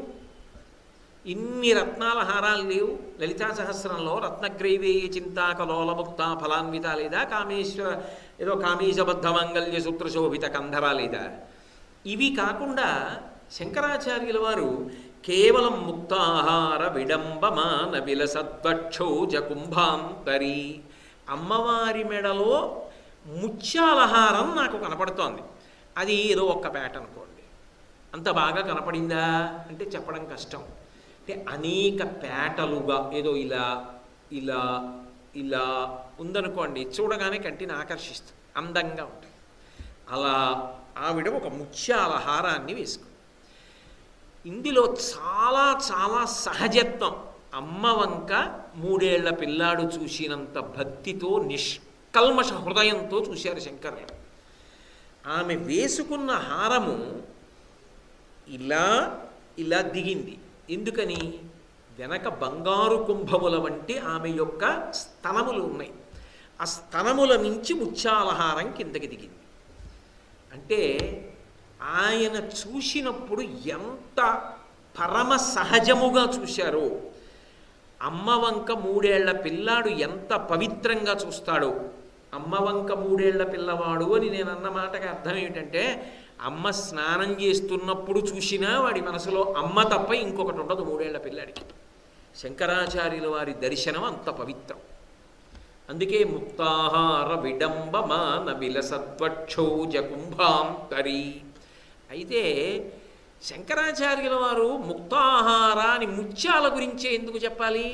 ఇన్ని రత్నాల హారాలు లేవు. లలితా సహస్రంలో రత్నగ్రైవేయ చింతాకలోలముక్త ఫలాన్విత లేదా, కామేశ్వర ఏదో కామేశబద్ధ మంగళ్య సూత్రశోభిత కంధరా లేదా. ఇవి కాకుండా శంకరాచార్యుల వారు కేవలం ముక్తాహార విడంబమాన విలసద్వక్షోజ కుంభాంతరి, అమ్మవారి మెడలో ముత్యాలహారం నాకు కనపడుతోంది. అది ఏదో ఒక్క పేట అనుకోండి. అంత బాగా కనపడిందా అంటే చెప్పడం కష్టం. అంటే అనేక పేటలుగా ఏదో ఇలా ఇలా ఇలా ఉందనుకోండి, చూడగానే కంటిని ఆకర్షిస్తుంది, అందంగా ఉంటుంది. అలా ఆవిడ ఒక ముత్యాల హారాన్ని వేసుకుంది. ఇందులో చాలా చాలా సహజత్వం, అమ్మ వంక 3 ఏళ్ల పిల్లాడు చూసినంత భక్తితో నిష్కల్మష హృదయంతో చూశారు శంకరులు. ఆమె వేసుకున్న హారము ఇలా ఇలా దిగింది. ఎందుకని? వెనక బంగారు కుంభముల వంటి ఆమె యొక్క స్తనములు ఉన్నాయి. ఆ స్తనముల నుంచి ముత్యాలహారం కిందకి దిగింది. అంటే ఆయన చూసినప్పుడు ఎంత పరమ సహజముగా చూశారో, అమ్మ వంక 3 ఏళ్ల పిల్లాడు ఎంత పవిత్రంగా చూస్తాడో. అమ్మ వంక 3 ఏళ్ల పిల్లవాడు అని నేను అన్న మాటకి అర్థం ఏమిటంటే, అమ్మ స్నానం చేస్తున్నప్పుడు చూసినా వాడి మనసులో అమ్మ తప్ప ఇంకొకటి ఉండదు 3 ఏళ్ల పిల్లాడికి. శంకరాచార్యుల వారి దర్శనం అంత పవిత్రం. అందుకే ముక్తాహార విడంబమాన విలసత్వక్షౌజ కుంభాంతరి. అయితే శంకరాచార్యుల వారు ముక్తాహార అని ముత్యాల గురించే ఎందుకు చెప్పాలి?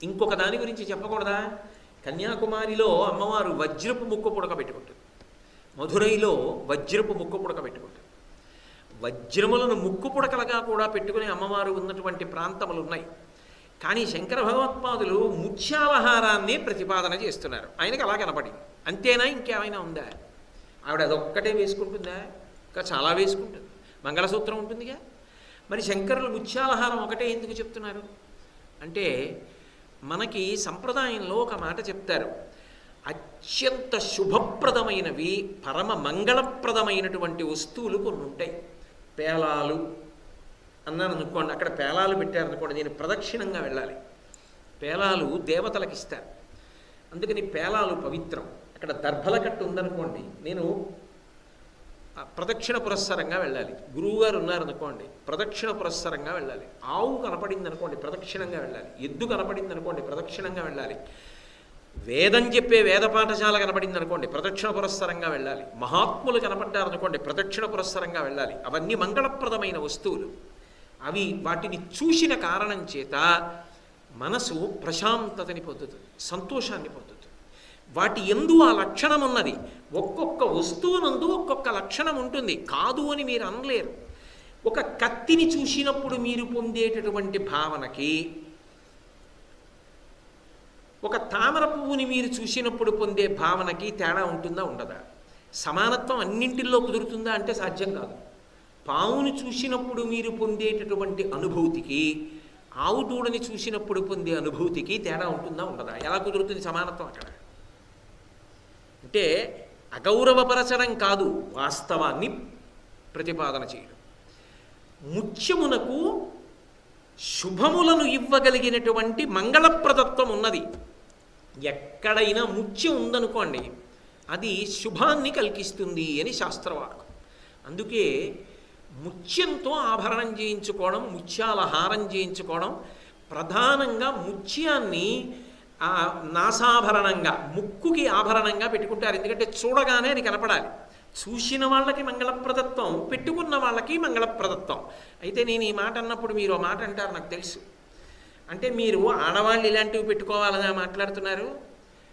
ఇంకొక దాని గురించి చెప్పకూడదా? కన్యాకుమారిలో అమ్మవారు వజ్రపు ముక్కు పుడక పెట్టుకుంటుంది. మధురైలో వజ్రపు ముక్కు పుడక పెట్టుకుంటుంది. వజ్రములను ముక్కు పుడకలుగా కూడా పెట్టుకునే అమ్మవారు ఉన్నటువంటి ప్రాంతములు ఉన్నాయి. కానీ శంకర భగవత్పాదులు ముత్యాలహారాన్ని ప్రతిపాదన చేస్తున్నారు. ఆయనకి అలా కనపడింది. అంతేనా? ఇంకేమైనా ఉందా? ఆవిడ అదొక్కటే వేసుకుంటుందా? ఇంకా చాలా వేసుకుంటుంది. మంగళసూత్రం ఉంటుందిగా. మరి శంకరులు ముత్యాలహారం ఒకటే ఎందుకు చెప్తున్నారు అంటే, మనకి సంప్రదాయంలో ఒక మాట చెప్తారు. అత్యంత శుభప్రదమైనవి, పరమ మంగళప్రదమైనటువంటి వస్తువులు కొన్ని ఉంటాయి. పేలాలు అన్నాను అనుకోండి, అక్కడ పేలాలు పెట్టారనుకోండి, నేను ప్రదక్షిణంగా వెళ్ళాలి. పేలాలు దేవతలకు ఇస్తారు, అందుకని పేలాలు పవిత్రం. అక్కడ దర్భల కట్టు ఉందనుకోండి, నేను ప్రదక్షిణ పురస్సరంగా వెళ్ళాలి. గురువుగారు ఉన్నారనుకోండి, ప్రదక్షిణ పురస్సరంగా వెళ్ళాలి. ఆవు కనపడింది అనుకోండి, ప్రదక్షిణంగా వెళ్ళాలి. ఎద్దు కనపడింది అనుకోండి, ప్రదక్షిణంగా వెళ్ళాలి. వేదం చెప్పే వేద పాఠశాల కనపడింది అనుకోండి, ప్రదక్షిణ పురస్సరంగా వెళ్ళాలి. మహాత్ములు కనపడ్డారనుకోండి, ప్రదక్షిణ పురస్సరంగా వెళ్ళాలి. అవన్నీ మంగళప్రదమైన వస్తువులు. అవి వాటిని చూసిన కారణం చేత మనసు ప్రశాంతతని పొందుతుంది, సంతోషాన్ని పొందుతుంది. వాటి యందు ఆ లక్షణం ఉన్నది. ఒక్కొక్క వస్తువునందు ఒక్కొక్క లక్షణం ఉంటుంది. కాదు అని మీరు అనలేరు. ఒక కత్తిని చూసినప్పుడు మీరు పొందేటటువంటి భావనకి, ఒక తామర పువ్వుని మీరు చూసినప్పుడు పొందే భావనకి తేడా ఉంటుందా? ఉండదా? సమానత్వం అన్నింటిల్లో కుదురుతుందా అంటే సాధ్యం కాదు. పావుని చూసినప్పుడు మీరు పొందేటటువంటి అనుభూతికి, ఆవు దూడని చూసినప్పుడు పొందే అనుభూతికి తేడా ఉంటుందా? ఉండదా? ఎలా కుదురుతుంది సమానత్వం అక్కడ? అంటే అగౌరవపరచడం కాదు, వాస్తవాన్ని ప్రతిపాదన చేయడం. ముత్యమునకు శుభములను ఇవ్వగలిగినటువంటి మంగళప్రదత్వం ఉన్నది. ఎక్కడైనా ముత్యం ఉందనుకోండి, అది శుభాన్ని కల్పిస్తుంది అని శాస్త్రవాక్యం. అందుకే ముత్యంతో ఆభరణం చేయించుకోవడం, ముత్యాల హారం చేయించుకోవడం, ప్రధానంగా ముత్యాన్ని నాసాభరణంగా, ముక్కుకి ఆభరణంగా పెట్టుకుంటారు. ఎందుకంటే చూడగానే అది కనపడాలి. చూసిన వాళ్ళకి మంగళప్రదత్వం, పెట్టుకున్న వాళ్ళకి మంగళప్రదత్వం. అయితే నేను ఈ మాట అన్నప్పుడు మీరు ఆ మాట అంటారు, నాకు తెలుసు. అంటే మీరు ఆడవాళ్ళు ఇలాంటివి పెట్టుకోవాలని మాట్లాడుతున్నారు.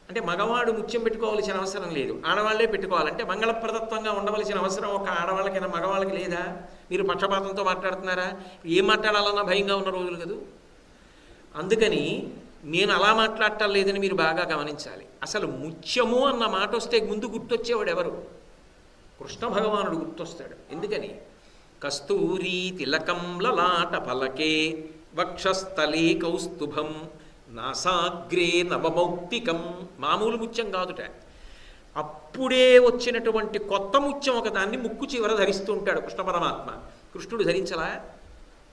అంటే మగవాడు ముత్యం పెట్టుకోవాల్సిన అవసరం లేదు, ఆడవాళ్లే పెట్టుకోవాలంటే మంగళప్రదత్వంగా ఉండవలసిన అవసరం ఒక ఆడవాళ్ళకైనా మగవాళ్ళకి లేదా? మీరు పక్షపాతంతో మాట్లాడుతున్నారా? ఏం మాట్లాడాలన్నా భయంగా ఉన్న రోజులు కదా. అందుకని నేను అలా మాట్లాడటం లేదని మీరు బాగా గమనించాలి. అసలు ముత్యము అన్న మాట వస్తే ముందు గుర్తొచ్చేవాడు ఎవరు? కృష్ణ భగవానుడు గుర్తొస్తాడు. ఎందుకని? కస్తూరీ తిలకం లలాట పలకే వక్షస్థలే కౌస్తుభం నాసాగ్రే నవమౌక్తికం. మామూలు ముత్యం కాదుట, అప్పుడే వచ్చినటువంటి కొత్త ముత్యం ఒకదాన్ని ముక్కు చివర ధరిస్తూ ఉంటాడు కృష్ణ పరమాత్మ. కృష్ణుడు ధరించలా?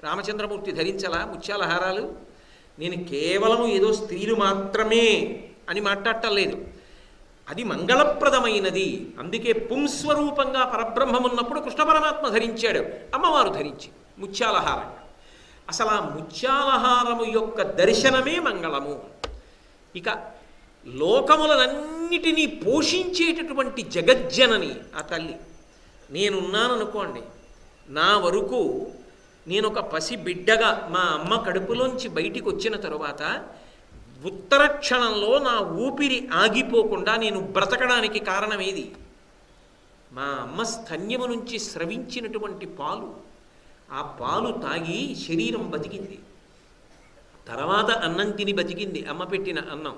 రామచంద్రమూర్తి ధరించలా ముత్యాల హారాలు? నేను కేవలము ఏదో స్త్రీలు మాత్రమే అని మాట్లాడటం లేదు, అది మంగళప్రదమైనది. అందుకే పుంస్వరూపంగా పరబ్రహ్మం ఉన్నప్పుడు కృష్ణ పరమాత్మ ధరించాడు, అమ్మవారు ధరించి ముత్యాలహారం. అసలు ఆ ముత్యాలహారము యొక్క దర్శనమే మంగళము. ఇక లోకములనన్నిటినీ పోషించేటటువంటి జగజ్జనని ఆ తల్లి. నేనున్నాననుకోండి, నా వరకు నేను ఒక పసి బిడ్డగా మా అమ్మ కడుపులోంచి బయటికి వచ్చిన తరువాత ఉత్తర క్షణంలో నా ఊపిరి ఆగిపోకుండా నేను బ్రతకడానికి కారణం ఏది? మా అమ్మ స్తన్యము నుంచి స్రవించినటువంటి పాలు. ఆ పాలు తాగి శరీరం బతికింది. తర్వాత అన్నం తిని బతికింది అమ్మ పెట్టిన అన్నం.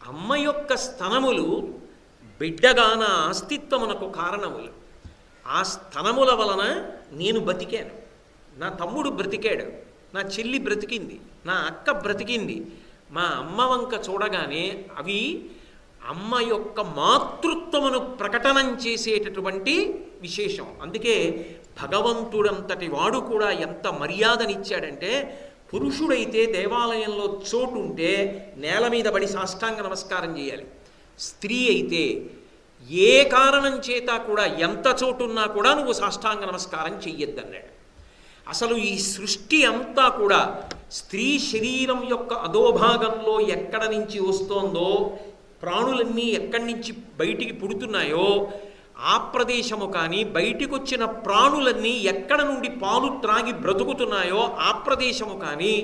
అమ్మ యొక్క స్తనములు బిడ్డగాన అస్తిత్వమునకు కారణములు. ఆ స్తనముల వలన నేను బతికాను, నా తమ్ముడు బ్రతికాడు, నా చెల్లి బ్రతికింది, నా అక్క బ్రతికింది. మా అమ్మ వంక చూడగానే అవి అమ్మ యొక్క మాతృత్వమును ప్రకటనం చేసేటటువంటి విశేషం. అందుకే భగవంతుడంతటి వాడు కూడా ఎంత మర్యాదనిచ్చాడంటే, పురుషుడైతే దేవాలయంలో చోటు ఉంటే నేల మీద పడి సాష్టాంగ నమస్కారం చేయాలి. స్త్రీ అయితే ఏ కారణం చేత కూడా ఎంత చోటున్నా కూడా నువ్వు సాష్టాంగ నమస్కారం చెయ్యొద్దన్నాడు. అసలు ఈ సృష్టి అంతా కూడా స్త్రీ శరీరం యొక్క అధోభాగంలో ఎక్కడ నుంచి వస్తోందో, ప్రాణులన్నీ ఎక్కడి నుంచి బయటికి పుడుతున్నాయో ఆ ప్రదేశము కానీ, బయటికి వచ్చిన ప్రాణులన్నీ ఎక్కడ నుండి పాలు త్రాగి బ్రతుకుతున్నాయో ఆ ప్రదేశము కానీ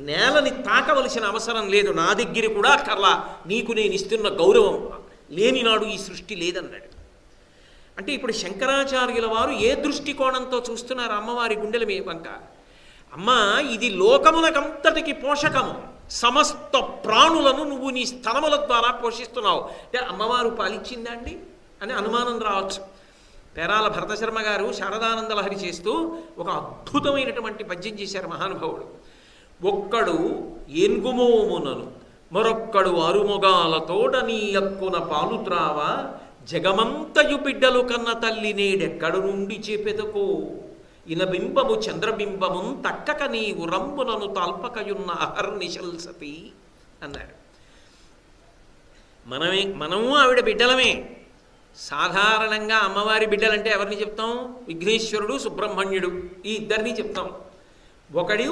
నేలని తాకవలసిన అవసరం లేదు. నా దగ్గర కూడా కర్లా, నీకు నేను ఇస్తున్న గౌరవం లేనినాడు ఈ సృష్టి లేదన్నాడు. అంటే ఇప్పుడు శంకరాచార్యుల వారు ఏ దృష్టికోణంతో చూస్తున్నారు అమ్మవారి గుండెల మీ వంక? అమ్మ, ఇది లోకమునకంతటికి పోషకము, సమస్త ప్రాణులను నువ్వు నీ స్తనముల ద్వారా పోషిస్తున్నావు. అంటే అమ్మవారు పాలిచ్చిందా అండి అని అనుమానం రావచ్చు. పేరాల భరతశర్మ గారు శారదానంద లహరి చేస్తూ ఒక అద్భుతమైనటువంటి పద్యం చేశారు మహానుభావుడు. ఒక్కడు ఏన్గుమోమునను మరొక్కడు అరుమొగాలతోడ నీ అక్కున పాలు త్రావ, జగమంతయు బిడ్డలు కన్న తల్లి నేడెక్కడు నుండి చేపెదకో, ఇనబింబము చంద్రబింబము తక్కక నీవు రంబునను తాల్పకయున్న అహర్నిశల్సతి అన్నారు. మనము ఆవిడ బిడ్డలమే. సాధారణంగా అమ్మవారి బిడ్డలంటే ఎవరిని చెప్తాం? విఘ్నేశ్వరుడు, సుబ్రహ్మణ్యుడు, ఈ ఇద్దరిని చెప్తాం. ఒకడు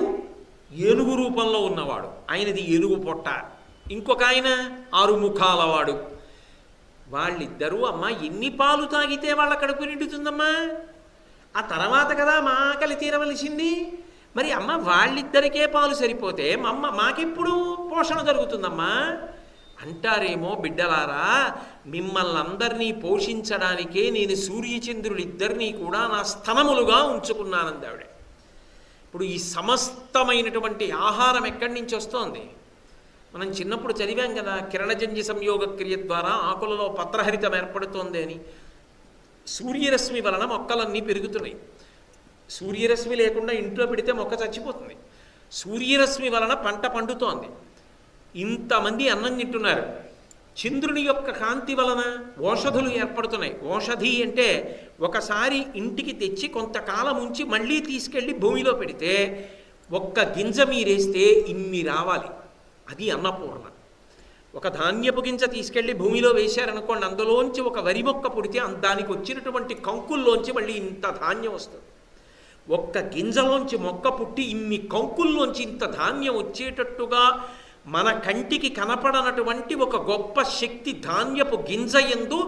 ఏనుగు రూపంలో ఉన్నవాడు, ఆయనది ఏనుగు పొట్ట. ఇంకొక ఆయన 6 ముఖాలవాడు. వాళ్ళిద్దరూ అమ్మ ఎన్ని పాలు తాగితే వాళ్ళ కడుపు నిండుతుందమ్మా? ఆ తర్వాత కదా మా ఆకలి తీరవలసింది. మరి అమ్మ వాళ్ళిద్దరికే పాలు సరిపోతే మాకెప్పుడు పోషణ జరుగుతుందమ్మా అంటారేమో. బిడ్డలారా, మిమ్మల్ని అందరినీ పోషించడానికే నేను సూర్యచంద్రుడిద్దరినీ కూడా నా స్తనములుగా ఉంచుకున్నానంది ఆవిడ. ఇప్పుడు ఈ సమస్తమైనటువంటి ఆహారం ఎక్కడి నుంచి వస్తోంది? మనం చిన్నప్పుడు చదివాం కదా, కిరణజన్య సంయోగ క్రియ ద్వారా ఆకులలో పత్రహరితం ఏర్పడుతోంది అని. సూర్యరశ్మి వలన మొక్కలన్నీ పెరుగుతున్నాయి. సూర్యరశ్మి లేకుండా ఇంట్లో పెడితే మొక్క చచ్చిపోతుంది. సూర్యరశ్మి వలన పంట పండుతోంది. ఇంతమంది అన్నం తింటున్నారు. చంద్రుని యొక్క కాంతి వలన ఓషధులు ఏర్పడుతున్నాయి. ఓషధి అంటే ఒకసారి ఇంటికి తెచ్చి కొంతకాలం ఉంచి మళ్ళీ తీసుకెళ్ళి భూమిలో పెడితే ఒక్క గింజ మీరేస్తే ఇన్ని రావాలి. అది అన్నపూర్ణ. ఒక ధాన్యపు గింజ తీసుకెళ్ళి భూమిలో వేశారనుకోండి, అందులోంచి ఒక వరి మొక్క పుడితే దానికి వచ్చినటువంటి కంకుల్లోంచి మళ్ళీ ఇంత ధాన్యం వస్తుంది. ఒక్క గింజలోంచి మొక్క పుట్టి ఇన్ని కంకుల్లోంచి ఇంత ధాన్యం వచ్చేటట్టుగా మన కంటికి కనపడనటువంటి ఒక గొప్ప శక్తి ధాన్యపు గింజ యందు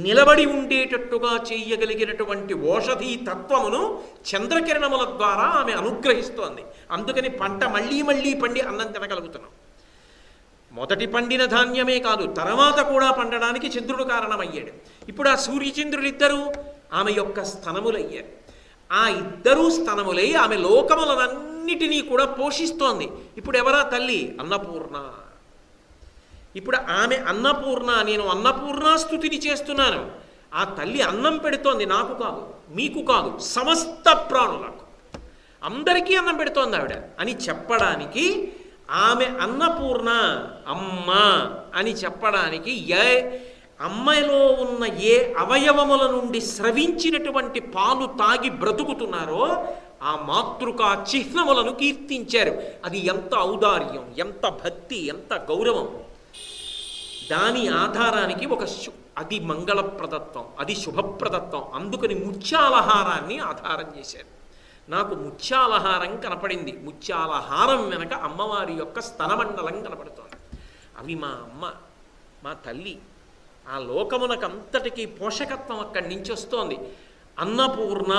నిలబడి ఉండేటట్టుగా చేయగలిగినటువంటి ఓషధీ తత్వమును చంద్రకిరణముల ద్వారా ఆమె అనుగ్రహిస్తోంది. అందుకని పంట మళ్ళీ మళ్ళీ పండి అన్నం తినగలుగుతున్నాం. మొదటి పండిన ధాన్యమే కాదు, తర్వాత కూడా పండడానికి చంద్రుడు కారణమయ్యాడు. ఇప్పుడు ఆ సూర్యచంద్రులిద్దరూ ఆమె యొక్క స్తనములయ్యారు. ఆ ఇద్దరూ స్తనములై ఆమె లోకములనన్నిటినీ కూడా పోషిస్తోంది. ఇప్పుడు ఎవరా తల్లి? అన్నపూర్ణ. ఇప్పుడు ఆమె అన్నపూర్ణ. నేను అన్నపూర్ణాస్తుతిని చేస్తున్నాను. ఆ తల్లి అన్నం పెడుతోంది, నాకు కాదు, మీకు కాదు, సమస్త ప్రాణులకు, అందరికీ అన్నం పెడుతోంది ఆవిడ అని చెప్పడానికి, ఆమె అన్నపూర్ణ అమ్మ అని చెప్పడానికి అమ్మలో ఉన్న ఏ అవయవముల నుండి స్రవించినటువంటి పాలు తాగి బ్రతుకుతున్నారో ఆ మాతృకా చిహ్నములను కీర్తించారు. అది ఎంత ఔదార్యం, ఎంత భక్తి, ఎంత గౌరవం. దాని ఆధారానికి అది మంగళప్రదత్వం, అది శుభప్రదత్వం. అందుకని ముత్యాలహారాన్ని ఆధారం చేశారు. నాకు ముత్యాలహారం కనపడింది. ముత్యాలహారం వెనక అమ్మవారి యొక్క స్తనమండలం కనపడుతోంది. అవి మా అమ్మ, మా తల్లి. ఆ లోకమునకంతటికీ పోషకత్వం అక్కడి నుంచి వస్తోంది. అన్నపూర్ణ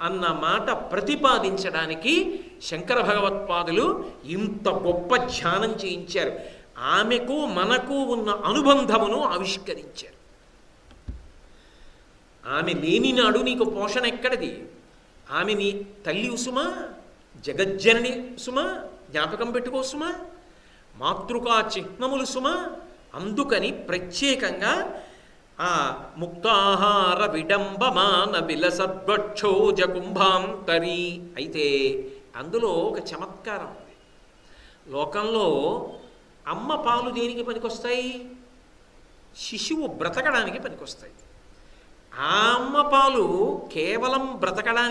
అన్న మాట ప్రతిపాదించడానికి శంకర భగవత్పాదులు ఇంత గొప్ప ధ్యానం చేయించారు. ఆమెకు మనకు ఉన్న అనుబంధమును ఆవిష్కరించారు. ఆమె లేనినాడు నీకు పోషణ ఎక్కడిది? ఆమె నీ తల్లి సుమా, జగజ్జనని సుమా, జ్ఞాపకం పెట్టుకో సుమా, మాతృకా చిహ్నములు సుమా. అందుకని ప్రత్యేకంగా ఆ ముక్తాహార విడంబమాన విలసద్వక్షోజ కుంభాంతరి. అయితే అందులో ఒక చమత్కారం ఉంది. లోకంలో అమ్మ పాలు దేనికి పనికొస్తాయి? శిశువు బ్రతకడానికి పనికొస్తాయి. ఆ అమ్మ పాలు కేవలం బ్రతకడానికి